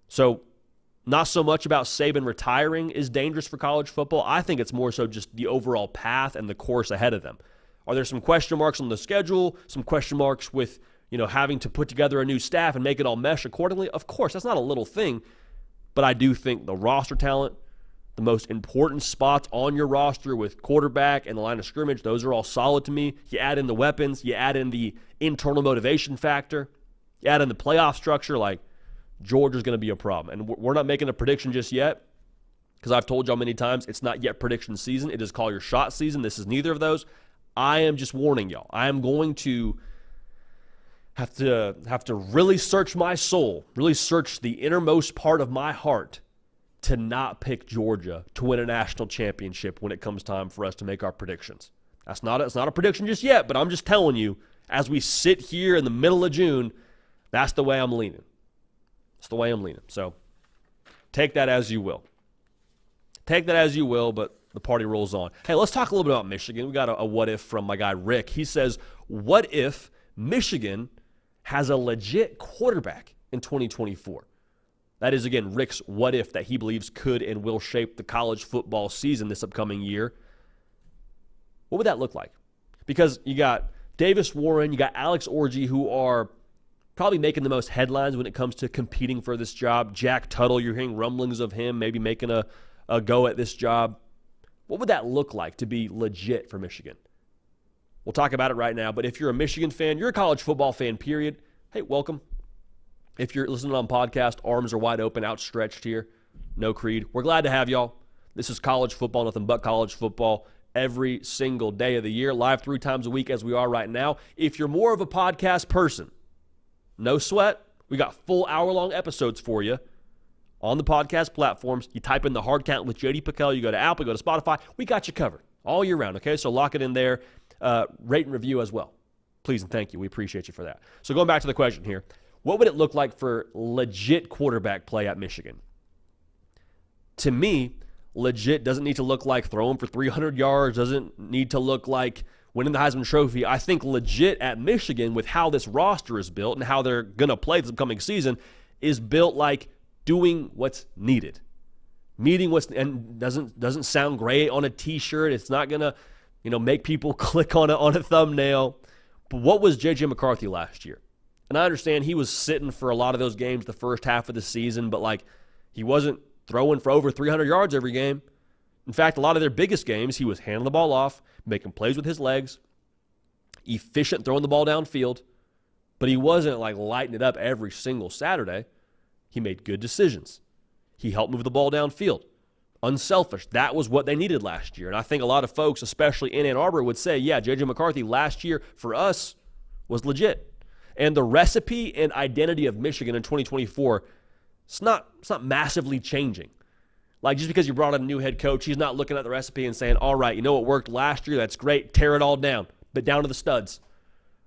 Speaker 1: So not so much about Saban retiring is dangerous for college football. I think it's more so just the overall path and the course ahead of them. Are there some question marks on the schedule, some question marks with having to put together a new staff and make it all mesh accordingly? Of course, that's not a little thing. But I do think the roster talent, the most important spots on your roster with quarterback and the line of scrimmage, those are all solid to me. You add in the weapons, you add in the internal motivation factor, you add in the playoff structure, like Georgia's going to be a problem. And we're not making a prediction just yet because I've told y'all many times it's not yet prediction season. It is call your shot season. This is neither of those. I am just warning y'all. I am going to have to really search my soul, really search the innermost part of my heart to not pick Georgia to win a national championship when it comes time for us to make our predictions. It's not a prediction just yet, but I'm just telling you, as we sit here in the middle of June, that's the way I'm leaning. It's the way I'm leaning. So take that as you will. Take that as you will, but the party rolls on. Hey, let's talk a little bit about Michigan. We got a what if from my guy Rick. He says, What if Michigan has a legit quarterback in 2024? That is, again, Rick's what if that he believes could and will shape the college football season this upcoming year. What would that look like? Because you got Davis Warren, you got Alex Orji, who are probably making the most headlines when it comes to competing for this job. Jack Tuttle, you're hearing rumblings of him maybe making a go at this job. What would that look like to be legit for Michigan? We'll talk about it right now, but if you're a Michigan fan, you're a college football fan, period, hey, welcome. If you're listening on podcast, arms are wide open, outstretched here. No creed. We're glad to have y'all. This is college football, nothing but college football every single day of the year, live 3 times a week as we are right now. If you're more of a podcast person, no sweat. We got full hour-long episodes for you on the podcast platforms. You type in the hard count with JD Pickell. You go to Apple, you go to Spotify. We got you covered all year round, okay? So lock it in there. Rate and review as well. Please and thank you. We appreciate you for that. So going back to the question here, what would it look like for legit quarterback play at Michigan? To me, legit doesn't need to look like throwing for 300 yards, doesn't need to look like winning the Heisman Trophy. I think legit at Michigan, with how this roster is built and how they're going to play this upcoming season, is built like doing what's needed. Meeting what's, and doesn't sound great on a t-shirt. It's not going to, make people click on a thumbnail. But what was J.J. McCarthy last year? And I understand he was sitting for a lot of those games the first half of the season, but he wasn't throwing for over 300 yards every game. In fact, a lot of their biggest games, he was handing the ball off, making plays with his legs, efficient throwing the ball downfield, but he wasn't lighting it up every single Saturday. He made good decisions. He helped move the ball downfield. Unselfish. That was what they needed last year. And I think a lot of folks, especially in Ann Arbor, would say, yeah, J.J. McCarthy last year for us was legit. And the recipe and identity of Michigan in 2024, it's not massively changing. Just because you brought in a new head coach, he's not looking at the recipe and saying, all right, what worked last year? That's great. Tear it all down, but down to the studs.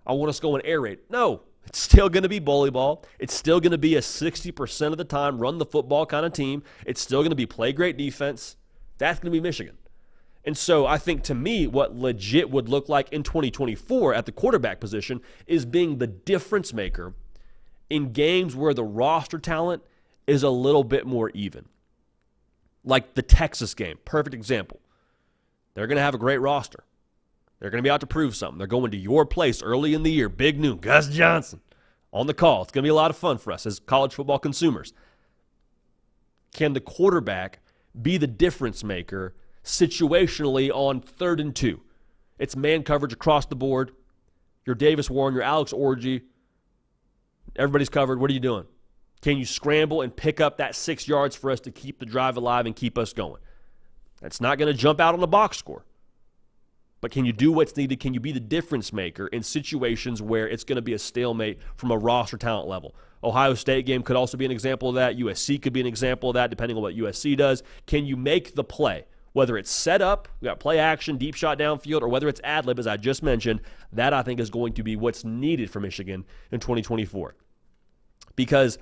Speaker 1: I want us to go and air raid. No, it's still going to be bully ball. It's still going to be a 60% of the time run the football kind of team. It's still going to be play great defense. That's going to be Michigan. And so I think, to me, what legit would look like in 2024 at the quarterback position is being the difference maker in games where the roster talent is a little bit more even. Like the Texas game, perfect example. They're going to have a great roster. They're going to be out to prove something. They're going to your place early in the year. Big noon, Gus Johnson on the call. It's going to be a lot of fun for us as college football consumers. Can the quarterback be the difference maker situationally on 3rd and 2? It's man coverage across the board. You're Davis Warren, you're Alex Orji. Everybody's covered. What are you doing? Can you scramble and pick up that 6 yards for us to keep the drive alive and keep us going? That's not going to jump out on the box score. But can you do what's needed? Can you be the difference maker in situations where it's going to be a stalemate from a roster talent level? Ohio State game could also be an example of that. USC could be an example of that, depending on what USC does. Can you make the play? Whether it's set up, we got play action, deep shot downfield, or whether it's ad-lib, as I just mentioned, that I think is going to be what's needed for Michigan in 2024. Because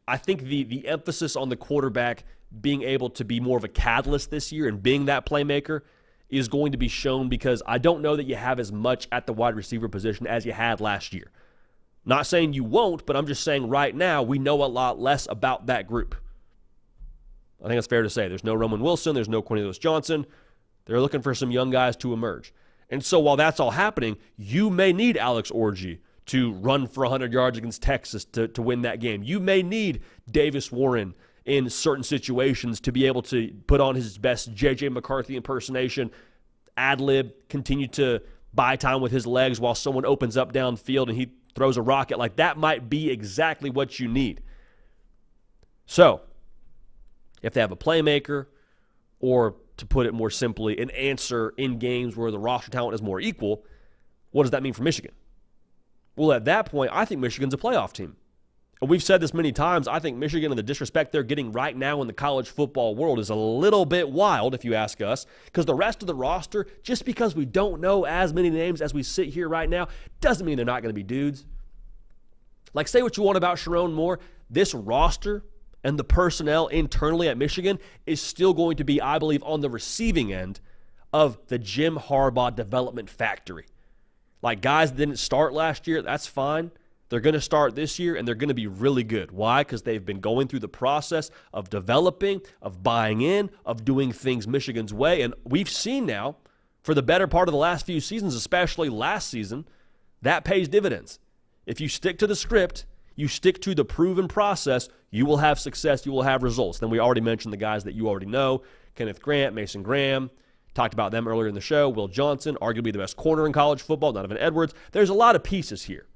Speaker 1: I think the emphasis on the quarterback being able to be more of a catalyst this year and being that playmaker is going to be shown, because I don't know that you have as much at the wide receiver position as you had last year. Not saying you won't, but I'm just saying right now we know a lot less about that group. I think it's fair to say. There's no Roman Wilson. There's no Cornelius Johnson. They're looking for some young guys to emerge. And so while that's all happening, you may need Alex Orji to run for 100 yards against Texas to win that game. You may need Davis Warren in certain situations to be able to put on his best J.J. McCarthy impersonation, ad-lib, continue to buy time with his legs while someone opens up downfield and he throws a rocket. That might be exactly what you need. So, if they have a playmaker, or to put it more simply, an answer in games where the roster talent is more equal, what does that mean for Michigan? Well, at that point, I think Michigan's a playoff team. And we've said this many times, I think Michigan and the disrespect they're getting right now in the college football world is a little bit wild, if you ask us, because the rest of the roster, just because we don't know as many names as we sit here right now, doesn't mean they're not going to be dudes. Say what you want about Sharon Moore, this roster and the personnel internally at Michigan is still going to be, I believe, on the receiving end of the Jim Harbaugh development factory. Like guys that didn't start last year, that's fine. They're going to start this year, and they're going to be really good. Why? Because they've been going through the process of developing, of buying in, of doing things Michigan's way. And we've seen now, for the better part of the last few seasons, especially last season, that pays dividends. If you stick to the script, you stick to the proven process, you will have success, you will have results. Then we already mentioned the guys that you already know, Kenneth Grant, Mason Graham, talked about them earlier in the show, Will Johnson, arguably the best corner in college football, Donovan Edwards. There's a lot of pieces here.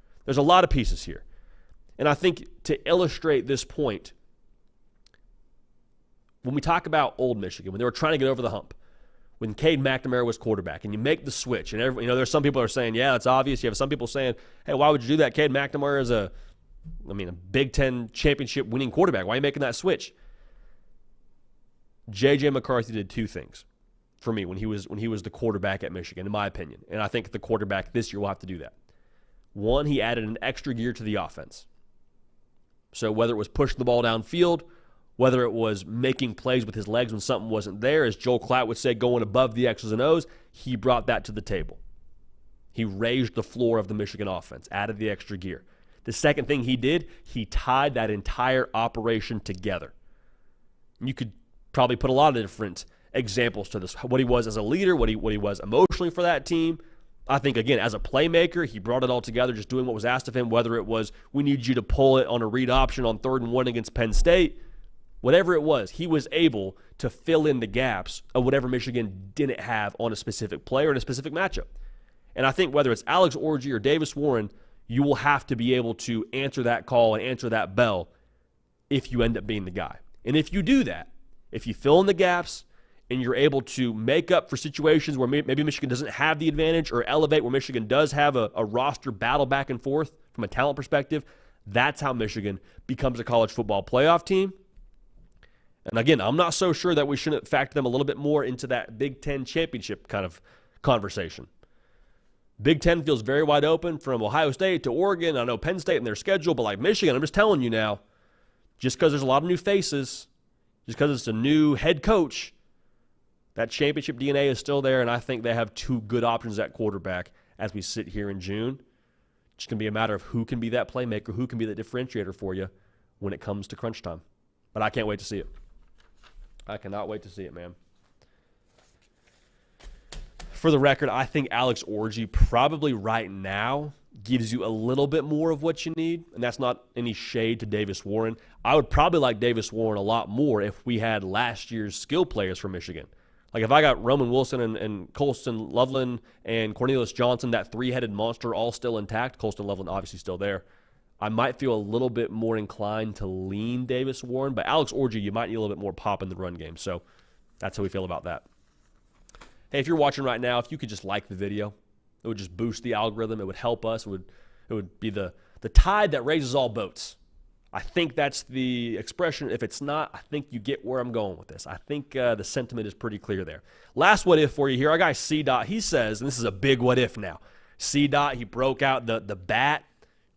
Speaker 1: And I think to illustrate this point, when we talk about old Michigan, when they were trying to get over the hump, when Cade McNamara was quarterback, and you make the switch, and there's some people are saying, yeah, it's obvious. You have some people saying, hey, why would you do that? Cade McNamara is a Big Ten championship winning quarterback. Why are you making that switch? J.J. McCarthy did two things for me when he was the quarterback at Michigan, in my opinion. And I think the quarterback this year will have to do that. One, he added an extra gear to the offense. So whether it was pushing the ball downfield, whether it was making plays with his legs when something wasn't there, as Joel Klatt would say, going above the X's and O's, he brought that to the table. He raised the floor of the Michigan offense, added the extra gear. The second thing he did, he tied that entire operation together. You could probably put a lot of different examples to this, what he was as a leader, what he was emotionally for that team. I think, again, as a playmaker, he brought it all together, just doing what was asked of him, whether it was we need you to pull it on a read option on 3rd and 1 against Penn State. Whatever it was, he was able to fill in the gaps of whatever Michigan didn't have on a specific play or in a specific matchup. And I think whether it's Alex Orji or Davis Warren, you will have to be able to answer that call and answer that bell if you end up being the guy. And if you do that, if you fill in the gaps and you're able to make up for situations where maybe Michigan doesn't have the advantage or elevate where Michigan does have a roster battle back and forth from a talent perspective, that's how Michigan becomes a college football playoff team. And again, I'm not so sure that we shouldn't factor them a little bit more into that Big Ten championship kind of conversation. Big Ten feels very wide open from Ohio State to Oregon. I know Penn State in their schedule, but like Michigan, I'm just telling you now, just because there's a lot of new faces, just because it's a new head coach, that championship DNA is still there, and I think they have two good options at quarterback as we sit here in June. It's just going to be a matter of who can be that playmaker, who can be that differentiator for you when it comes to crunch time. But I can't wait to see it. I cannot wait to see it, man. For the record, I think Alex Orji probably right now gives you a little bit more of what you need, and that's not any shade to Davis Warren. I would probably like Davis Warren a lot more if we had last year's skill players from Michigan. Like if I got Roman Wilson and Colston Loveland and Cornelius Johnson, that three-headed monster all still intact, Colston Loveland obviously still there, I might feel a little bit more inclined to lean Davis Warren, but Alex Orji, you might need a little bit more pop in the run game. So that's how we feel about that. Hey, if you're watching right now, if you could just like the video, it would just boost the algorithm. It would help us. It would be the tide that raises all boats. I think that's the expression. If it's not, I think you get where I'm going with this. I think the sentiment is pretty clear there. Last what if for you here. Our guy C-Dot, he says, and this is a big what if now. C-Dot, he broke out the bat,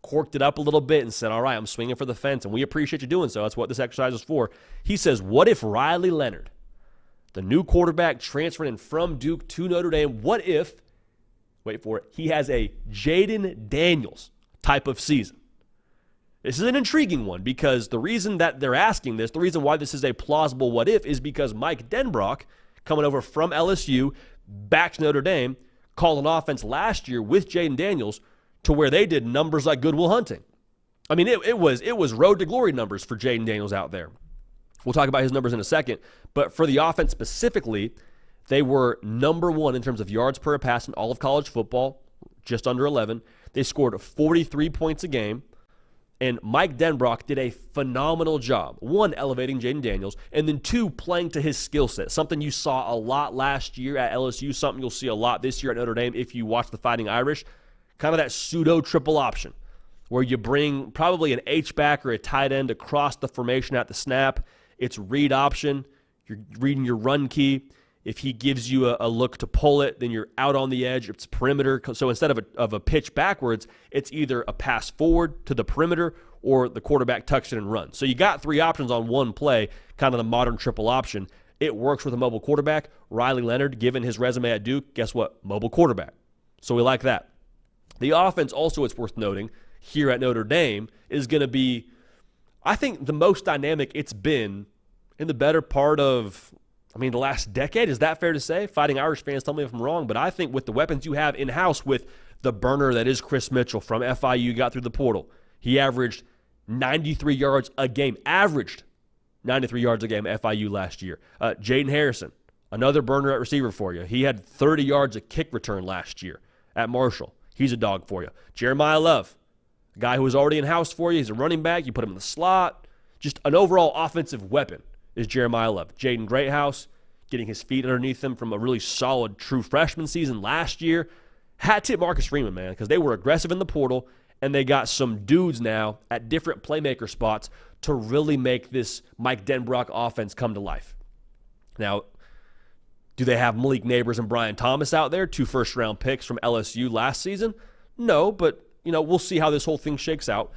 Speaker 1: corked it up a little bit and said, all right, I'm swinging for the fence, and we appreciate you doing so. That's what this exercise is for. He says, what if Riley Leonard, the new quarterback transferred in from Duke to Notre Dame, what if, wait for it, he has a Jaden Daniels type of season? This is an intriguing one because the reason that they're asking this, the reason why this is a plausible what if is because Mike Denbrock, coming over from LSU back to Notre Dame, called an offense last year with Jaden Daniels to where they did numbers like Goodwill Hunting. I mean, it was road to glory numbers for Jaden Daniels out there. We'll talk about his numbers in a second. But for the offense specifically, they were number one in terms of yards per pass in all of college football, just under 11. They scored 43 points a game. And Mike Denbrock did a phenomenal job. One, elevating Jaden Daniels, and then two, playing to his skill set. Something you saw a lot last year at LSU, something you'll see a lot this year at Notre Dame if you watch the Fighting Irish. Kind of that pseudo triple option where you bring probably an H-back or a tight end across the formation at the snap. It's read option. You're reading your run key. If he gives you a look to pull it, then you're out on the edge. It's perimeter. So instead of a pitch backwards, it's either a pass forward to the perimeter or the quarterback tucks it and runs. So you got three options on one play, kind of the modern triple option. It works with a mobile quarterback. Riley Leonard, given his resume at Duke, guess what? Mobile quarterback. So we like that. The offense also, it's worth noting, here at Notre Dame is going to be, I think, the most dynamic it's been in the better part of, the last decade. Is that fair to say? Fighting Irish fans, tell me if I'm wrong, but I think with the weapons you have in-house, with the burner that is Chris Mitchell from FIU, got through the portal. He averaged 93 yards a game, averaged 93 yards a game at FIU last year. Jaden Harrison, another burner at receiver for you. He had 30 yards a kick return last year at Marshall. He's a dog for you. Jeremiah Love, a guy who was already in-house for you. He's a running back. You put him in the slot. Just an overall offensive weapon is Jeremiah Love. Jaden Greathouse, getting his feet underneath him from a really solid true freshman season last year. Hat tip Marcus Freeman, man, because they were aggressive in the portal, and they got some dudes now at different playmaker spots to really make this Mike Denbrock offense come to life. Now, do they have Malik Neighbors and Brian Thomas out there, 2 first-round picks from LSU last season? No, but, we'll see how this whole thing shakes out.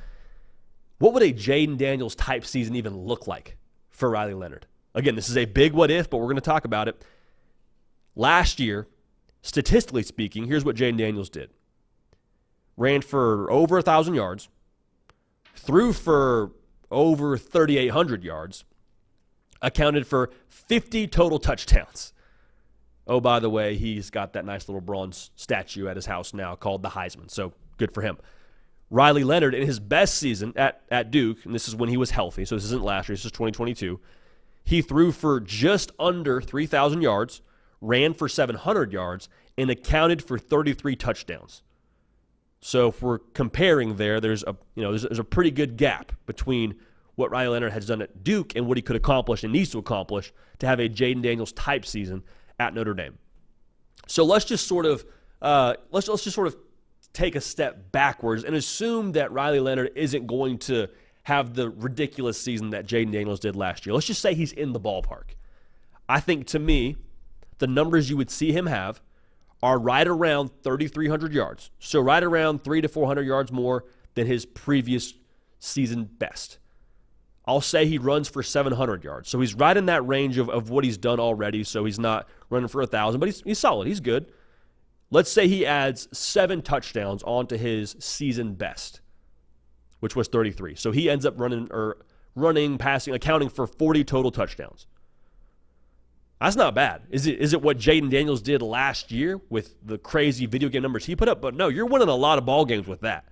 Speaker 1: What would a Jaden Daniels type season even look like for Riley Leonard? Again, this is a big what if, but we're going to talk about it. Last year, statistically speaking, here's what Jaden Daniels did. Ran for over 1,000 yards, threw for over 3,800 yards, accounted for 50 total touchdowns. Oh, by the way, he's got that nice little bronze statue at his house now called the Heisman, so good for him. Riley Leonard, in his best season at Duke, and this is when he was healthy, so this isn't last year, this is 2022, he threw for just under 3,000 yards, ran for 700 yards, and accounted for 33 touchdowns. So if we're comparing there's a pretty good gap between what Riley Leonard has done at Duke and what he could accomplish and needs to accomplish to have a Jaden Daniels type season at Notre Dame. So let's just sort of take a step backwards and assume that Riley Leonard isn't going to have the ridiculous season that Jaden Daniels did last year. Let's just say he's in the ballpark. I think, to me, the numbers you would see him have are right around 3,300 yards. So right around 300 to 400 yards more than his previous season best. I'll say he runs for 700 yards. So he's right in that range of what he's done already. So he's not running for 1,000, but he's solid. He's good. Let's say he adds 7 touchdowns onto his season best, which was 33. So he ends up running, passing, accounting for 40 total touchdowns. That's not bad. Is it what Jaden Daniels did last year with the crazy video game numbers he put up? But no, you're winning a lot of ball games with that.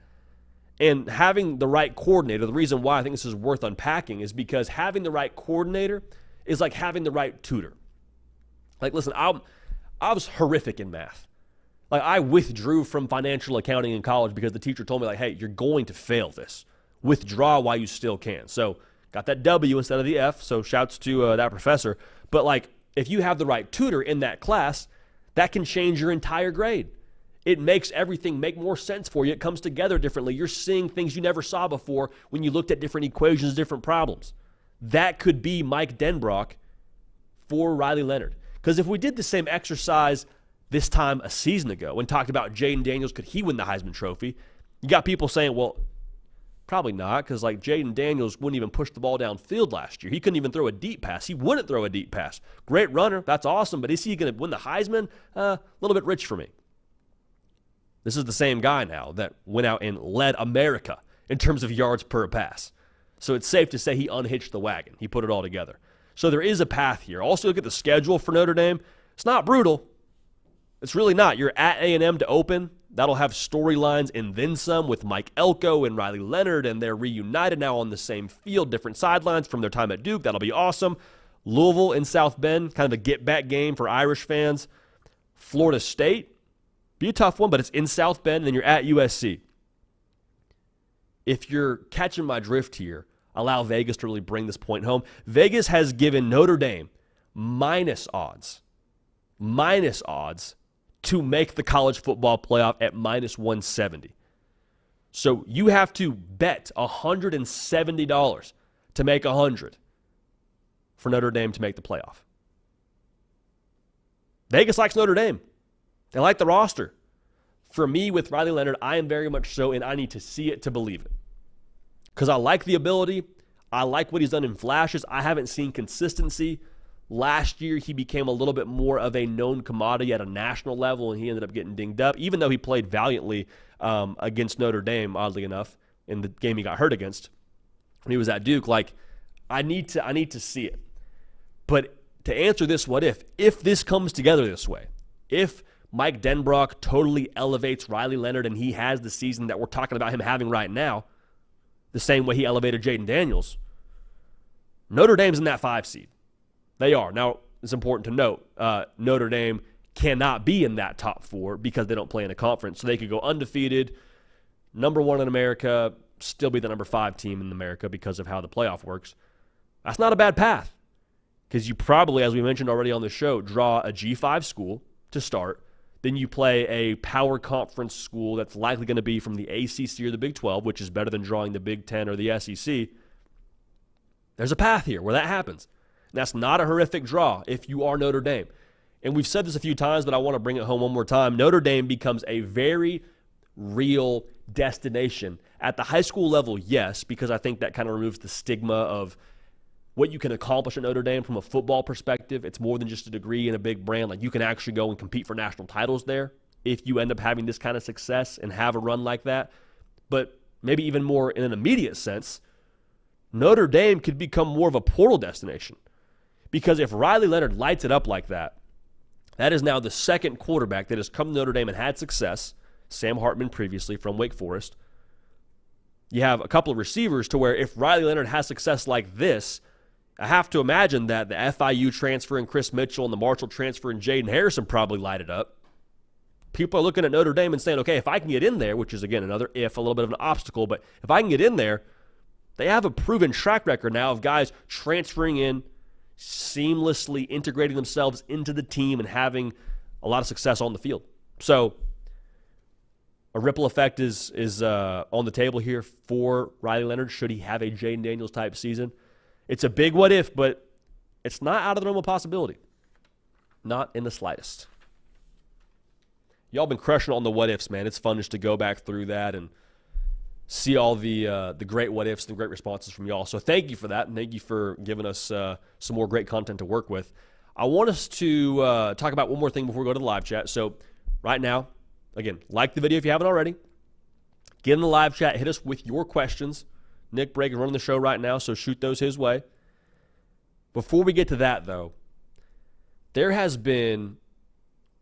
Speaker 1: And having the right coordinator, the reason why I think this is worth unpacking is because having the right coordinator is like having the right tutor. Like, listen, I was horrific in math. Like, I withdrew from financial accounting in college because the teacher told me, like, hey, you're going to fail this. Withdraw while you still can. So got that W instead of the F, so shouts to that professor. But, like, if you have the right tutor in that class, that can change your entire grade. It makes everything make more sense for you. It comes together differently. You're seeing things you never saw before when you looked at different equations, different problems. That could be Mike Denbrock for Riley Leonard. Because if we did the same exercise this time a season ago and talked about Jaden Daniels, could he win the Heisman Trophy? You got people saying, well, probably not, because like Jaden Daniels wouldn't even push the ball downfield last year. He couldn't even throw a deep pass. He wouldn't throw a deep pass. Great runner. That's awesome. But is he going to win the Heisman? A little bit rich for me. This is the same guy now that went out and led America in terms of yards per pass. So it's safe to say he unhitched the wagon. He put it all together. So there is a path here. Also, look at the schedule for Notre Dame. It's not brutal. It's really not. You're at A&M to open. That'll have storylines and then some with Mike Elko and Riley Leonard, and they're reunited now on the same field, different sidelines from their time at Duke. That'll be awesome. Louisville and South Bend, kind of a get-back game for Irish fans. Florida State, be a tough one, but it's in South Bend, and then you're at USC. If you're catching my drift here, allow Vegas to really bring this point home. Vegas has given Notre Dame minus odds to make the college football playoff at minus 170. So you have to bet $170 to make 100 for Notre Dame to make the playoff. Vegas likes Notre Dame. They like the roster. For me, with Riley Leonard, I am very much so, and I need to see it to believe it. Because I like the ability. I like what he's done in flashes. I haven't seen consistency Last year, he became a little bit more of a known commodity at a national level, and he ended up getting dinged up, even though he played valiantly against Notre Dame, oddly enough, in the game he got hurt against when he was at Duke. Like, I need to see it. But to answer this what if this comes together this way, if Mike Denbrock totally elevates Riley Leonard and he has the season that we're talking about him having right now, the same way he elevated Jaden Daniels, Notre Dame's in that 5 seed. They are. Now, it's important to note, Notre Dame cannot be in that top 4 because they don't play in a conference. So they could go undefeated, number 1 in America, still be the number 5 team in America because of how the playoff works. That's not a bad path because you probably, as we mentioned already on the show, draw a G5 school to start. Then you play a power conference school that's likely going to be from the ACC or the Big 12, which is better than drawing the Big 10 or the SEC. There's a path here where that happens. And that's not a horrific draw if you are Notre Dame. And we've said this a few times, but I want to bring it home one more time. Notre Dame becomes a very real destination. At the high school level, yes, because I think that kind of removes the stigma of what you can accomplish at Notre Dame from a football perspective. It's more than just a degree and a big brand. Like, you can actually go and compete for national titles there if you end up having this kind of success and have a run like that. But maybe even more in an immediate sense, Notre Dame could become more of a portal destination. Because if Riley Leonard lights it up like that, that is now the second quarterback that has come to Notre Dame and had success. Sam Hartman previously from Wake Forest. You have a couple of receivers to where if Riley Leonard has success like this, I have to imagine that the FIU transfer and Chris Mitchell and the Marshall transfer and Jaden Harrison probably light it up. People are looking at Notre Dame and saying, okay, if I can get in there, which is, again, another if, a little bit of an obstacle, but if I can get in there, they have a proven track record now of guys transferring in, seamlessly integrating themselves into the team and having a lot of success on the field. So a ripple effect is on the table here for Riley Leonard should he have a Jaden Daniels type season. It's a big what if, but it's not out of the realm of possibility. Not in the slightest. Y'all been crushing on the what ifs, man. It's fun just to go back through that and see all the great what ifs and great responses from y'all. So thank you for that, and thank you for giving us some more great content to work with. I want us to talk about one more thing before we go to the live chat. So right now, again, like the video if you haven't already. Get in the live chat. Hit us with your questions. Nick Bragg is running the show right now, so shoot those his way. Before we get to that, though, there has been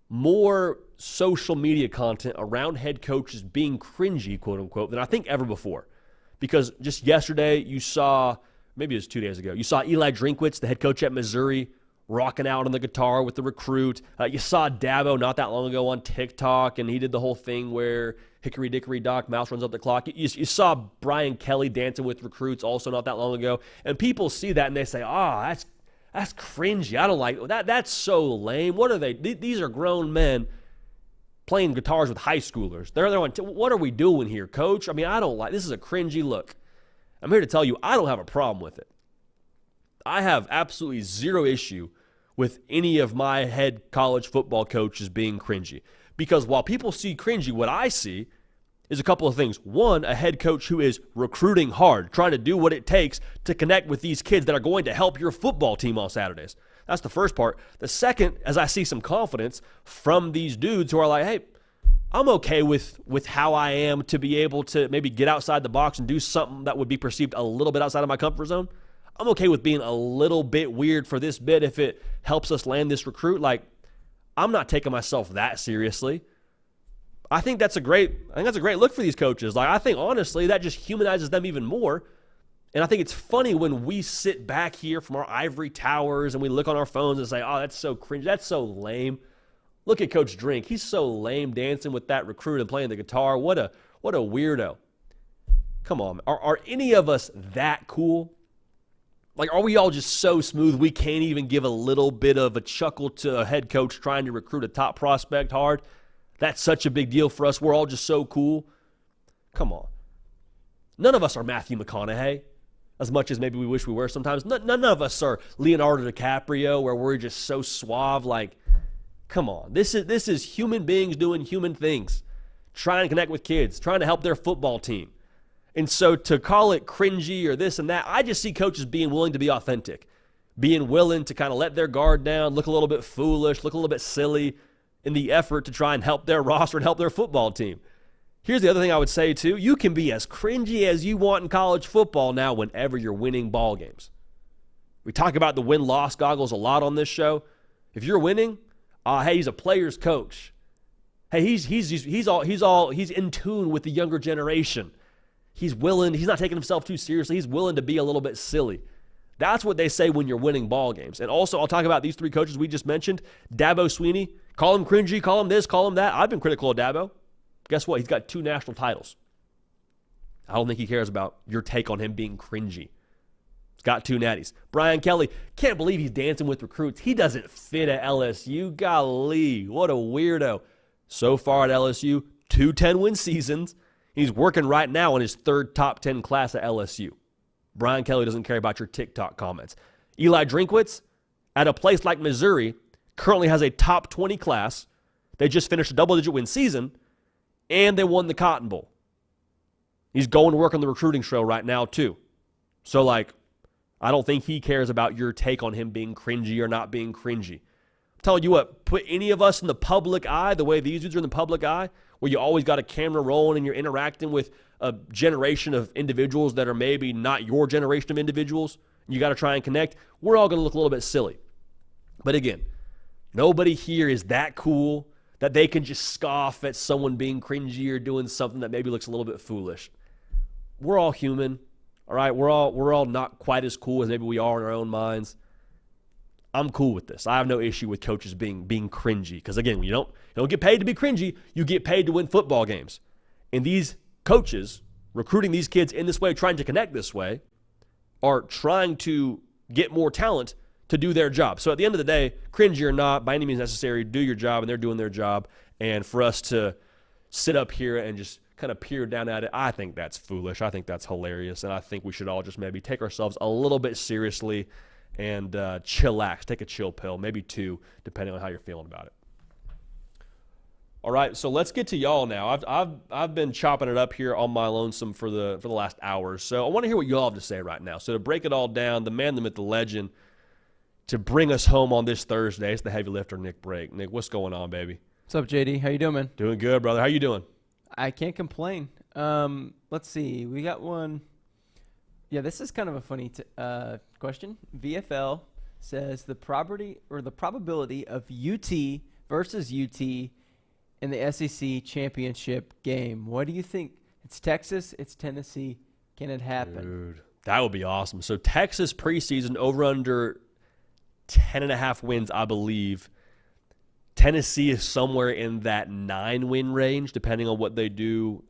Speaker 1: more social media content around head coaches being cringy, quote unquote, than I think ever before. Because just yesterday you saw, maybe it was 2 days ago, you saw Eli Drinkwitz, the head coach at Missouri, rocking out on the guitar with the recruit. You saw Dabo not that long ago on TikTok, and he did the whole thing where hickory dickory dock, mouse runs up the clock. You saw Brian Kelly dancing with recruits also not that long ago. And people see that and they say, that's cringy. I don't like that. That's so lame. What are they? These are grown men playing guitars with high schoolers. They're on, what are we doing here, coach? I mean, I don't like, this is a cringy look. I'm here to tell you, I don't have a problem with it. I have absolutely zero issue with any of my head college football coaches being cringy. Because while people see cringy, what I see is a couple of things. One, a head coach who is recruiting hard, trying to do what it takes to connect with these kids that are going to help your football team on Saturdays. That's the first part. The second, as I see some confidence from these dudes who are like, hey, I'm okay with how I am to be able to maybe get outside the box and do something that would be perceived a little bit outside of my comfort zone. I'm okay with being a little bit weird for this bit if it helps us land this recruit. Like, I'm not taking myself that seriously. I think that's a great look for these coaches. Like, I think honestly that just humanizes them even more. And I think it's funny when we sit back here from our ivory towers and we look on our phones and say, oh, that's so cringe, that's so lame. Look at Coach Drink. He's so lame dancing with that recruit and playing the guitar. What a weirdo. Come on. Are any of us that cool? Like, are we all just so smooth we can't even give a little bit of a chuckle to a head coach trying to recruit a top prospect hard? That's such a big deal for us. We're all just so cool. Come on. None of us are Matthew McConaughey, as much as maybe we wish we were sometimes. None of us are Leonardo DiCaprio, where we're just so suave. Like, come on. This is human beings doing human things, trying to connect with kids, trying to help their football team. And so to call it cringy or this and that, I just see coaches being willing to be authentic, being willing to kind of let their guard down, look a little bit foolish, look a little bit silly in the effort to try and help their roster and help their football team. Here's the other thing I would say, too. You can be as cringy as you want in college football now whenever you're winning ball games. We talk about the win-loss goggles a lot on this show. If you're winning, hey, he's a player's coach. Hey, he's in tune with the younger generation. He's not taking himself too seriously. He's willing to be a little bit silly. That's what they say when you're winning ball games. And also, I'll talk about these three coaches we just mentioned. Dabo Swinney, call him cringy, call him this, call him that. I've been critical of Dabo. Guess what? He's got 2 national titles. I don't think he cares about your take on him being cringy. He's got 2 natties. Brian Kelly, can't believe he's dancing with recruits. He doesn't fit at LSU. Golly, what a weirdo. So far at LSU, 2 10-win seasons. He's working right now on his 3rd top 10 class at LSU. Brian Kelly doesn't care about your TikTok comments. Eli Drinkwitz, at a place like Missouri, currently has a top 20 class. They just finished a double-digit win season, and they won the Cotton Bowl. He's going to work on the recruiting trail right now, too. So, I don't think he cares about your take on him being cringy or not being cringy. I'm telling you what, put any of us in the public eye, the way these dudes are in the public eye, where you always got a camera rolling and you're interacting with a generation of individuals that are maybe not your generation of individuals, and you got to try and connect, we're all going to look a little bit silly. But again, nobody here is that cool that they can just scoff at someone being cringy or doing something that maybe looks a little bit foolish. We're all human, all right? We're all not quite as cool as maybe we are in our own minds. I'm cool with this. I have no issue with coaches being cringy because, again, you don't get paid to be cringy. You get paid to win football games. And these coaches recruiting these kids in this way, trying to connect this way, are trying to get more talent to do their job. So at the end of the day, cringy or not, by any means necessary, do your job, and they're doing their job. And for us to sit up here and just kind of peer down at it, I think that's foolish. I think that's hilarious. And I think we should all just maybe take ourselves a little bit seriously and chillax, take a chill pill, maybe 2, depending on how you're feeling about it. All right, so let's get to y'all now. I've been chopping it up here on my lonesome for the last hour, so I want to hear what y'all have to say right now. So to break it all down, the man, the myth, the legend, to bring us home on this Thursday, it's the heavy lifter, Nick Brake. Nick, what's going on, baby?
Speaker 2: What's up, JD? How you doing, man?
Speaker 1: Doing good, brother. How you doing?
Speaker 2: I can't complain. Let's see. We got one. Yeah, this is kind of a funny question. VFL says the probability of UT versus UT in the SEC championship game. What do you think? It's Texas. It's Tennessee. Can it happen?
Speaker 1: Dude, that would be awesome. So Texas preseason over under 10.5 wins, I believe. Tennessee is somewhere in that 9-win range, depending on what they do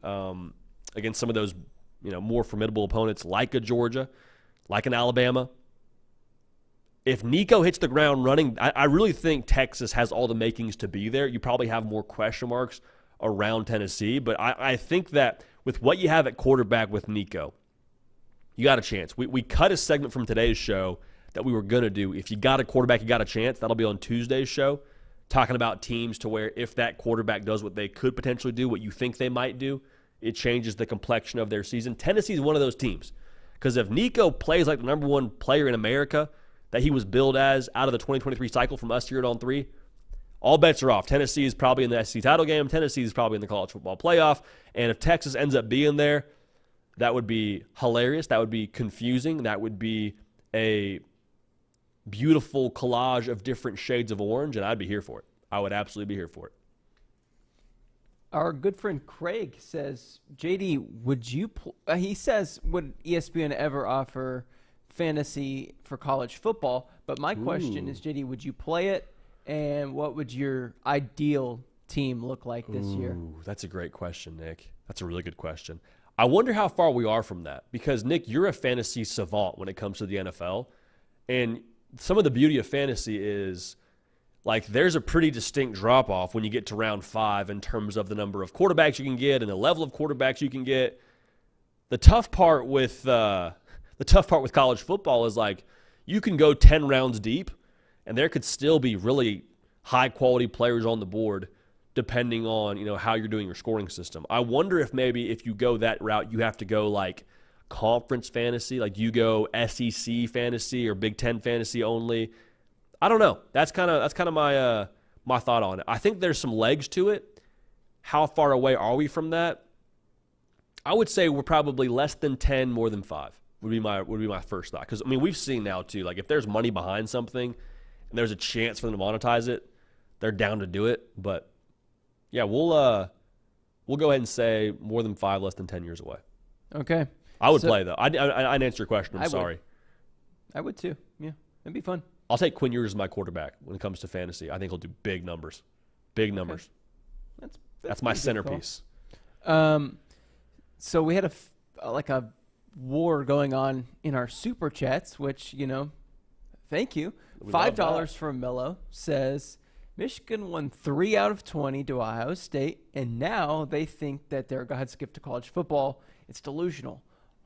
Speaker 1: against some of those more formidable opponents like a Georgia, like an Alabama. If Nico hits the ground running, I really think Texas has all the makings to be there. You probably have more question marks around Tennessee, but I think that with what you have at quarterback with Nico, you got a chance. We cut a segment from today's show that we were going to do. If you got a quarterback, you got a chance. That'll be on Tuesday's show, talking about teams to where if that quarterback does what they could potentially do, what you think they might do, it changes the complexion of their season. Tennessee is one of those teams because if Nico plays like the number 1 player in America that he was billed as out of the 2023 cycle from us here at On 3, all bets are off. Tennessee is probably in the SEC title game. Tennessee is probably in the college football playoff. And if Texas ends up being there, that would be hilarious. That would be confusing. That would be a beautiful collage of different shades of orange, and I'd be here for it. I would absolutely be here for it.
Speaker 2: Our good friend Craig says, JD, would you he says, would ESPN ever offer fantasy for college football? But my question is, JD, would you play it? And what would your ideal team look like this year?
Speaker 1: That's a great question, Nick. That's a really good question. I wonder how far we are from that because, Nick, you're a fantasy savant when it comes to the NFL. And some of the beauty of fantasy is there's a pretty distinct drop-off when you get to round 5 in terms of the number of quarterbacks you can get and the level of quarterbacks you can get. The tough part with college football is you can go 10 rounds deep and there could still be really high-quality players on the board depending on how you're doing your scoring system. I wonder if maybe if you go that route, you have to go conference fantasy, like you go SEC fantasy or Big Ten fantasy only. I don't know. That's kind of my thought on it. I think there's some legs to it. How far away are we from that? I would say we're probably less than 10, more than 5 would be my first thought. Because, I mean, we've seen now, too, like if there's money behind something and there's a chance for them to monetize it, they're down to do it. But, yeah, we'll go ahead and say more than 5, less than 10 years away.
Speaker 2: Okay.
Speaker 1: I would play, though. I didn't answer your question. I'm sorry.
Speaker 2: I would, too. Yeah, it'd be fun.
Speaker 1: I'll take Quinn Ewers as my quarterback when it comes to fantasy. I think he'll do big numbers. Big numbers.
Speaker 2: Okay.
Speaker 1: That's my centerpiece.
Speaker 2: So we had a war going on in our super chats, which, thank you. $5 from Mello says Michigan won 3 out of 20 to Ohio State, and now they think that they're God's gift to college football. It's delusional.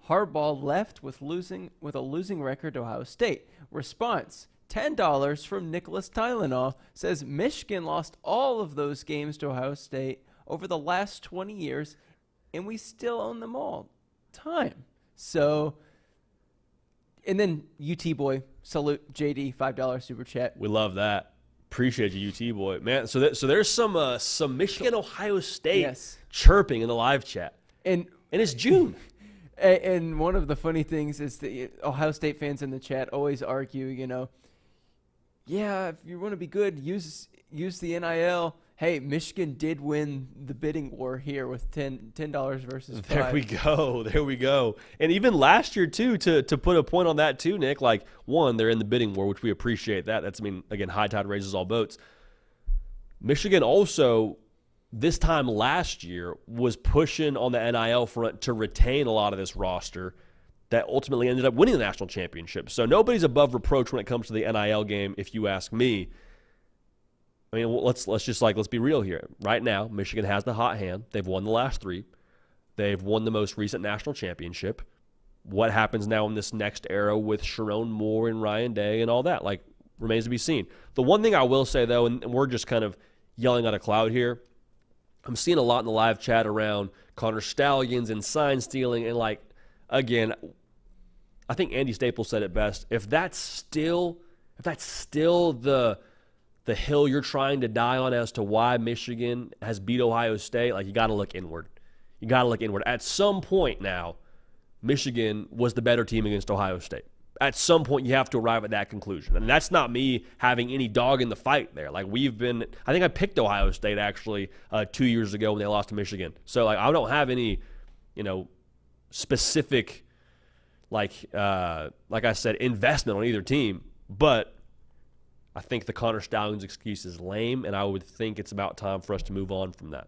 Speaker 2: Harbaugh left with a losing record to Ohio State. Response: $10 from Nicholas Tylenol says Michigan lost all of those games to Ohio State over the last 20 years, and we still own them all time. So, and then UT boy, salute JD, $5 super chat.
Speaker 1: We love that. Appreciate you, UT boy, man. So there's some Michigan Ohio State chirping in the live chat, and it's June.
Speaker 2: And one of the funny things is the Ohio State fans in the chat always argue, yeah, if you want to be good, use the NIL. Hey, Michigan did win the bidding war here with $10 versus $5.
Speaker 1: There we go. And even last year, too, to put a point on that, too, Nick, like, one, they're in the bidding war, which we appreciate that. That's, again, high tide raises all boats. Michigan also, this time last year, was pushing on the NIL front to retain a lot of this roster that ultimately ended up winning the national championship. So nobody's above reproach when it comes to the NIL game, if you ask me. Let's be real here. Right now, Michigan has the hot hand. They've won the last 3. They've won the most recent national championship. What happens now in this next era with Sharon Moore and Ryan Day and all that, remains to be seen. The one thing I will say, though, and we're just kind of yelling at a cloud here, I'm seeing a lot in the live chat around Connor Stallions and sign stealing, and again, I think Andy Staples said it best. If that's still the hill you're trying to die on as to why Michigan has beat Ohio State, you got to look inward. You got to look inward. At some point now, Michigan was the better team against Ohio State. At some point, you have to arrive at that conclusion. And that's not me having any dog in the fight there. I think I picked Ohio State actually 2 years ago when they lost to Michigan. So I don't have any, specific, like I said, investment on either team. But I think the Connor Stallions excuse is lame, and I would think it's about time for us to move on from that.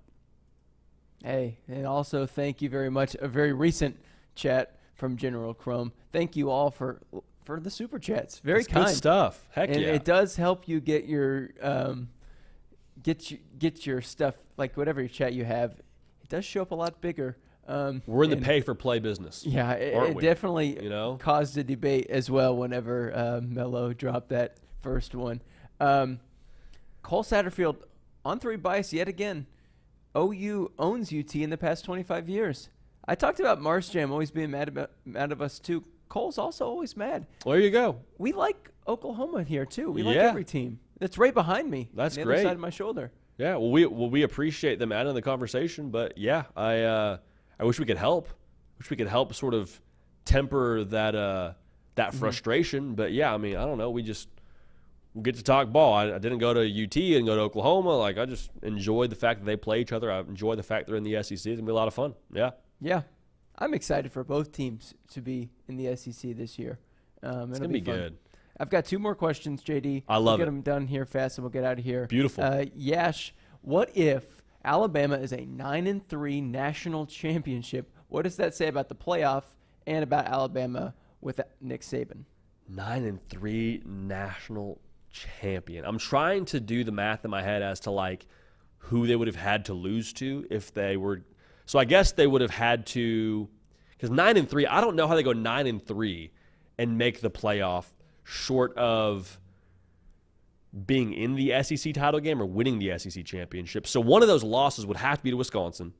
Speaker 2: Hey, and also thank you very much. A very recent chat from General Chrome. Thank you all for the super chats. Very
Speaker 1: That's
Speaker 2: kind
Speaker 1: good stuff. Heck
Speaker 2: and
Speaker 1: yeah!
Speaker 2: It does help you get your get your stuff, whatever your chat you have. It does show up a lot bigger.
Speaker 1: We're in the pay for play business.
Speaker 2: Yeah, it definitely caused a debate as well whenever Mello dropped that first one. Cole Satterfield on 3 bias yet again. OU owns UT in the past 25 years. I talked about Mars Jam always being mad of us too. Cole's also always mad.
Speaker 1: There you go.
Speaker 2: We like Oklahoma here too. We like every team. It's right behind me.
Speaker 1: That's
Speaker 2: on the
Speaker 1: great.
Speaker 2: other side of my shoulder.
Speaker 1: Yeah. We appreciate them adding the conversation, but yeah, I wish we could help. Wish we could help sort of temper that frustration. But yeah, I don't know. We get to talk ball. I didn't go to UT and go to Oklahoma. I just enjoyed the fact that they play each other. I enjoy the fact they're in the SEC. It's going to be a lot of fun. Yeah.
Speaker 2: Yeah. I'm excited for both teams to be in the SEC this year.
Speaker 1: It's going to be good.
Speaker 2: I've got 2 more questions, JD.
Speaker 1: I love
Speaker 2: we'll get
Speaker 1: it.
Speaker 2: them done here fast, and we'll get out of here.
Speaker 1: Beautiful.
Speaker 2: Yash, what if Alabama is a 9-3 national championship? What does that say about the playoff and about Alabama with Nick Saban?
Speaker 1: 9-3 national champion. I'm trying to do the math in my head as to who they would have had to lose to if they were. So I guess they would have had to, because 9-3. I don't know how they go 9-3 and make the playoff short of being in the SEC title game or winning the SEC championship. So one of those losses would have to be to Wisconsin.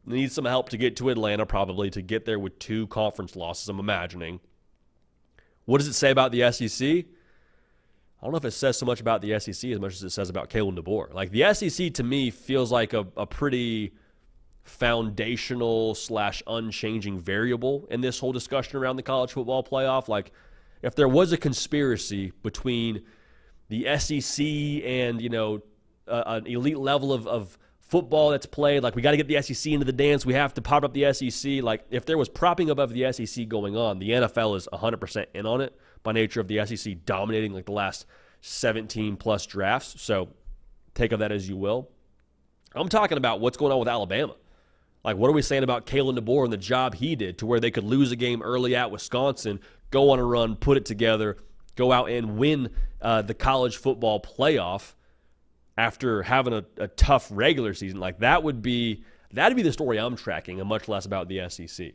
Speaker 1: They need some help to get to Atlanta, probably, to get there with 2 conference losses, I'm imagining. What does it say about the SEC? I don't know if it says so much about the SEC as much as it says about Kalen DeBoer. Like, the SEC, to me, feels like a pretty foundational / unchanging variable in this whole discussion around the college football playoff. Like, if there was a conspiracy between the SEC and, an elite level of football that's played, like, we got to get the SEC into the dance, we have to prop up the SEC. Like, if there was propping above the SEC going on, the NFL is 100% in on it by nature of the SEC dominating like the last 17-plus drafts. So take of that as you will. I'm talking about what's going on with Alabama. Like, what are we saying about Kalen DeBoer and the job he did to where they could lose a game early at Wisconsin, go on a run, put it together, go out and win the college football playoff after having a tough regular season? Like, that'd be the story I'm tracking, and much less about the SEC.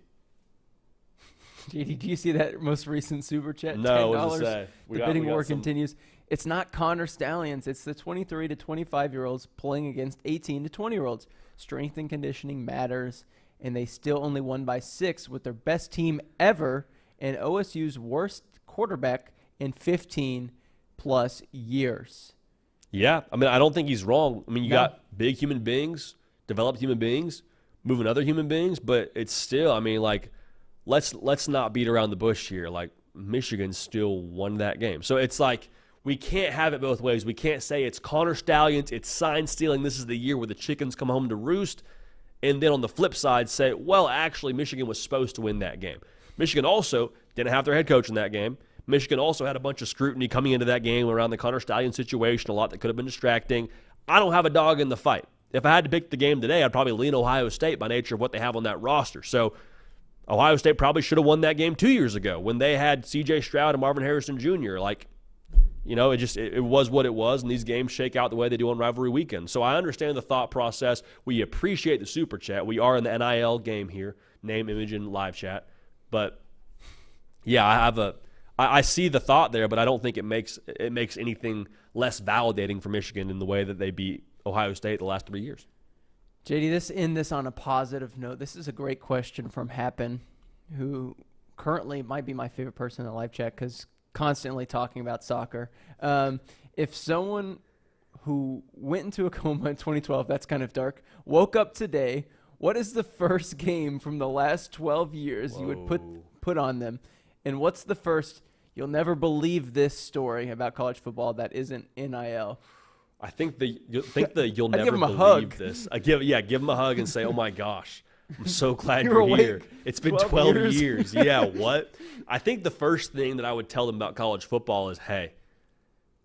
Speaker 2: JD, do you see that most recent super chat?
Speaker 1: No,
Speaker 2: $10.
Speaker 1: what does it say?
Speaker 2: The bidding war continues. It's not Connor Stallions. It's the 23 to 25-year-olds playing against 18 to 20-year-olds. Strength and conditioning matters, and they still only won by 6 with their best team ever and OSU's worst quarterback in 15-plus years.
Speaker 1: Yeah, I mean, I don't think he's wrong. I mean, you got big human beings, developed human beings, moving other human beings, but it's still, I mean, like, let's not beat around the bush here. Like, Michigan still won that game. So it's like, we can't have it both ways. We can't say it's Connor Stallions, it's sign stealing, this is the year where the chickens come home to roost, and then on the flip side say, well, actually, Michigan was supposed to win that game. Michigan also didn't have their head coach in that game. Michigan also had a bunch of scrutiny coming into that game around the Connor Stallions situation, a lot that could have been distracting. I don't have a dog in the fight. If I had to pick the game today, I'd probably lean Ohio State by nature of what they have on that roster. So Ohio State probably should have won that game 2 years ago when they had C.J. Stroud and Marvin Harrison Jr. Like, it was what it was, and these games shake out the way they do on rivalry weekend. So I understand the thought process. We appreciate the super chat. We are in the NIL game here, name, image, and live chat. But yeah, I see the thought there, but I don't think it makes anything less validating for Michigan in the way that they beat Ohio State the last 3 years.
Speaker 2: JD, let's end this on a positive note. This is a great question from Happen, who currently might be my favorite person in the live chat because constantly talking about soccer. If someone who went into a coma in 2012, that's kind of dark, woke up today, what is the first game from the last 12 years you would put on them? And what's the first, you'll never believe this story about college football that isn't NIL?
Speaker 1: I think you'll never
Speaker 2: give him a
Speaker 1: believe
Speaker 2: hug.
Speaker 1: this. Give him a hug and say, oh my gosh, I'm so glad
Speaker 2: You're
Speaker 1: you're here. It's been 12
Speaker 2: years.
Speaker 1: years. Yeah, what? I think the first thing that I would tell them about college football is, hey,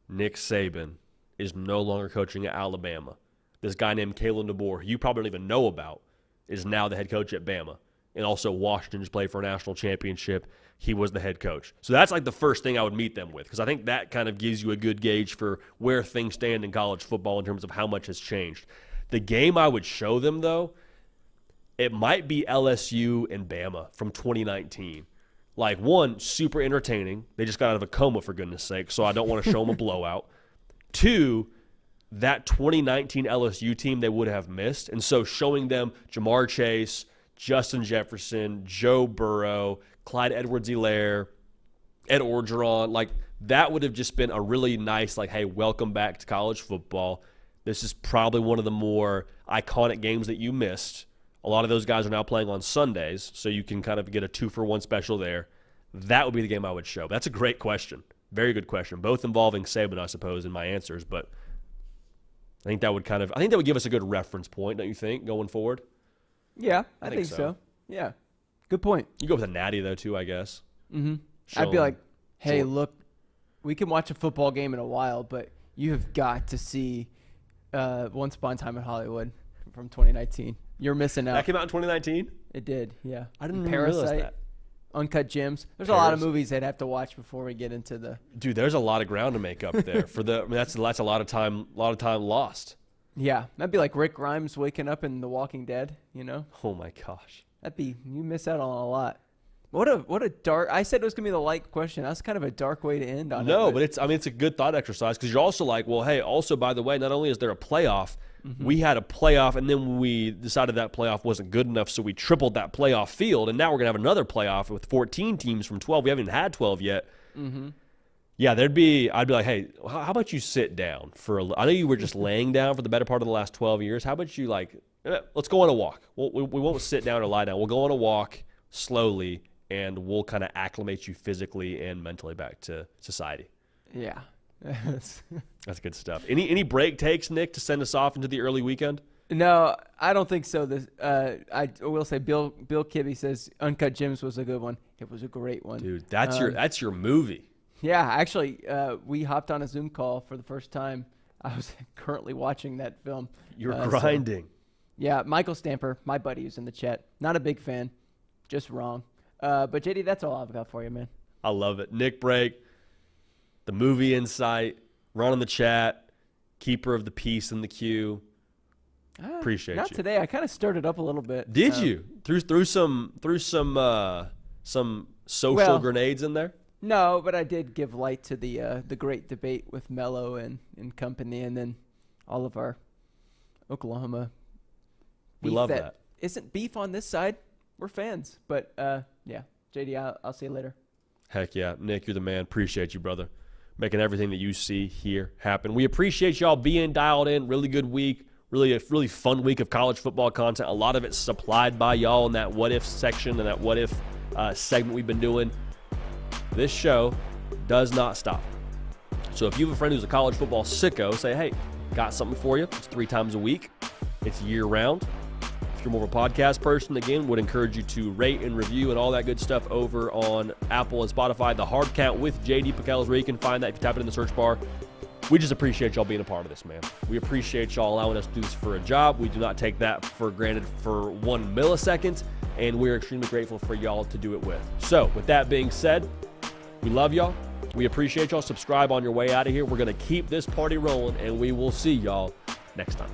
Speaker 1: Nick Saban is no longer coaching at Alabama. This guy named Kalen DeBoer, who you probably don't even know about, is now the head coach at Bama. And also Washington just played for a national championship. He was the head coach. So that's like the first thing I would meet them with, because I think that kind of gives you a good gauge for where things stand in college football in terms of how much has changed. The game I would show them, though, it might be LSU and Bama from 2019. Like, one, super entertaining. They just got out of a coma, for goodness sake, so I don't want to show them a blowout. Two, that 2019 LSU team they would have missed. And so showing them Jamar Chase, Justin Jefferson, Joe Burrow, Clyde Edwards-Helaire, Ed Orgeron, like, that would have just been a really nice, like, hey, welcome back to college football. This is probably one of the more iconic games that you missed. A lot of those guys are now playing on Sundays, so you can kind of get a 2-for-1 special there. That would be the game I would show. That's a great question. Very good question. Both involving Saban, I suppose, in my answers, but I think that would give us a good reference point, don't you think, going forward?
Speaker 2: Yeah, I think so. Yeah. Good point.
Speaker 1: You go with a natty, though, too, I guess.
Speaker 2: Mm-hmm. I'd be like, hey, look, we can watch a football game in a while, but you have got to see Once Upon a Time in Hollywood from 2019. You're missing out.
Speaker 1: That came out in 2019?
Speaker 2: It did, yeah.
Speaker 1: I didn't realize that.
Speaker 2: Uncut Gems. There's a lot of movies I'd have to watch before we get into the.
Speaker 1: Dude, there's a lot of ground to make up there. That's a lot of time lost.
Speaker 2: Yeah, that'd be like Rick Grimes waking up in The Walking Dead, you know?
Speaker 1: Oh my gosh.
Speaker 2: You miss out on a lot. What a dark. I said it was gonna be the light question. That's kind of a dark way to end on it.
Speaker 1: No, but it's a good thought exercise, because you're also like, well, hey, also by the way, not only is there a playoff, We had a playoff, and then we decided that playoff wasn't good enough, so we tripled that playoff field, and now we're going to have another playoff with 14 teams from 12. We haven't even had 12 yet. Yeah, I'd be like, hey, how about you sit down for I know you were just laying down for the better part of the last 12 years. How about you, like, let's go on a walk. We won't sit down or lie down. We'll go on a walk slowly, and we'll kind of acclimate you physically and mentally back to society.
Speaker 2: Yeah.
Speaker 1: That's good stuff. Any break takes, Nick, to send us off into the early weekend?
Speaker 2: No, I don't think so. I will say Bill Kibbe says Uncut Gems was a good one. It was a great one.
Speaker 1: Dude, that's your movie.
Speaker 2: Yeah, actually, we hopped on a Zoom call for the first time. I was currently watching that film.
Speaker 1: You're grinding.
Speaker 2: So, yeah, Michael Stamper, my buddy who's in the chat. Not a big fan, just wrong. But JD, that's all I've got for you, man.
Speaker 1: I love it. Nick Break, the movie insight, running the chat, keeper of the peace in the queue. Appreciate
Speaker 2: not
Speaker 1: you.
Speaker 2: Not today. I kind of stirred it up a little bit.
Speaker 1: Did you? Threw some social grenades in there?
Speaker 2: No, but I did give light to the great debate with Mello and company, and then all of our Oklahoma.
Speaker 1: We love that.
Speaker 2: Isn't beef on this side? We're fans, but yeah, JD, I'll see you later.
Speaker 1: Heck yeah, Nick, you're the man. Appreciate you, brother, making everything that you see here happen. We appreciate y'all being dialed in. Really good week. Really fun week of college football content. A lot of it supplied by y'all in that what if section and that what if segment we've been doing. This show does not stop. So if you have a friend who's a college football sicko, say, hey, got something for you. It's 3 times a week. It's year round. If you're more of a podcast person, again, would encourage you to rate and review and all that good stuff over on Apple and Spotify. The Hard Count with JD Pickell is where you can find that if you type it in the search bar. We just appreciate y'all being a part of this, man. We appreciate y'all allowing us to do this for a job. We do not take that for granted for 1 millisecond, and we're extremely grateful for y'all to do it with. So with that being said, we love y'all. We appreciate y'all. Subscribe on your way out of here. We're going to keep this party rolling, and we will see y'all next time.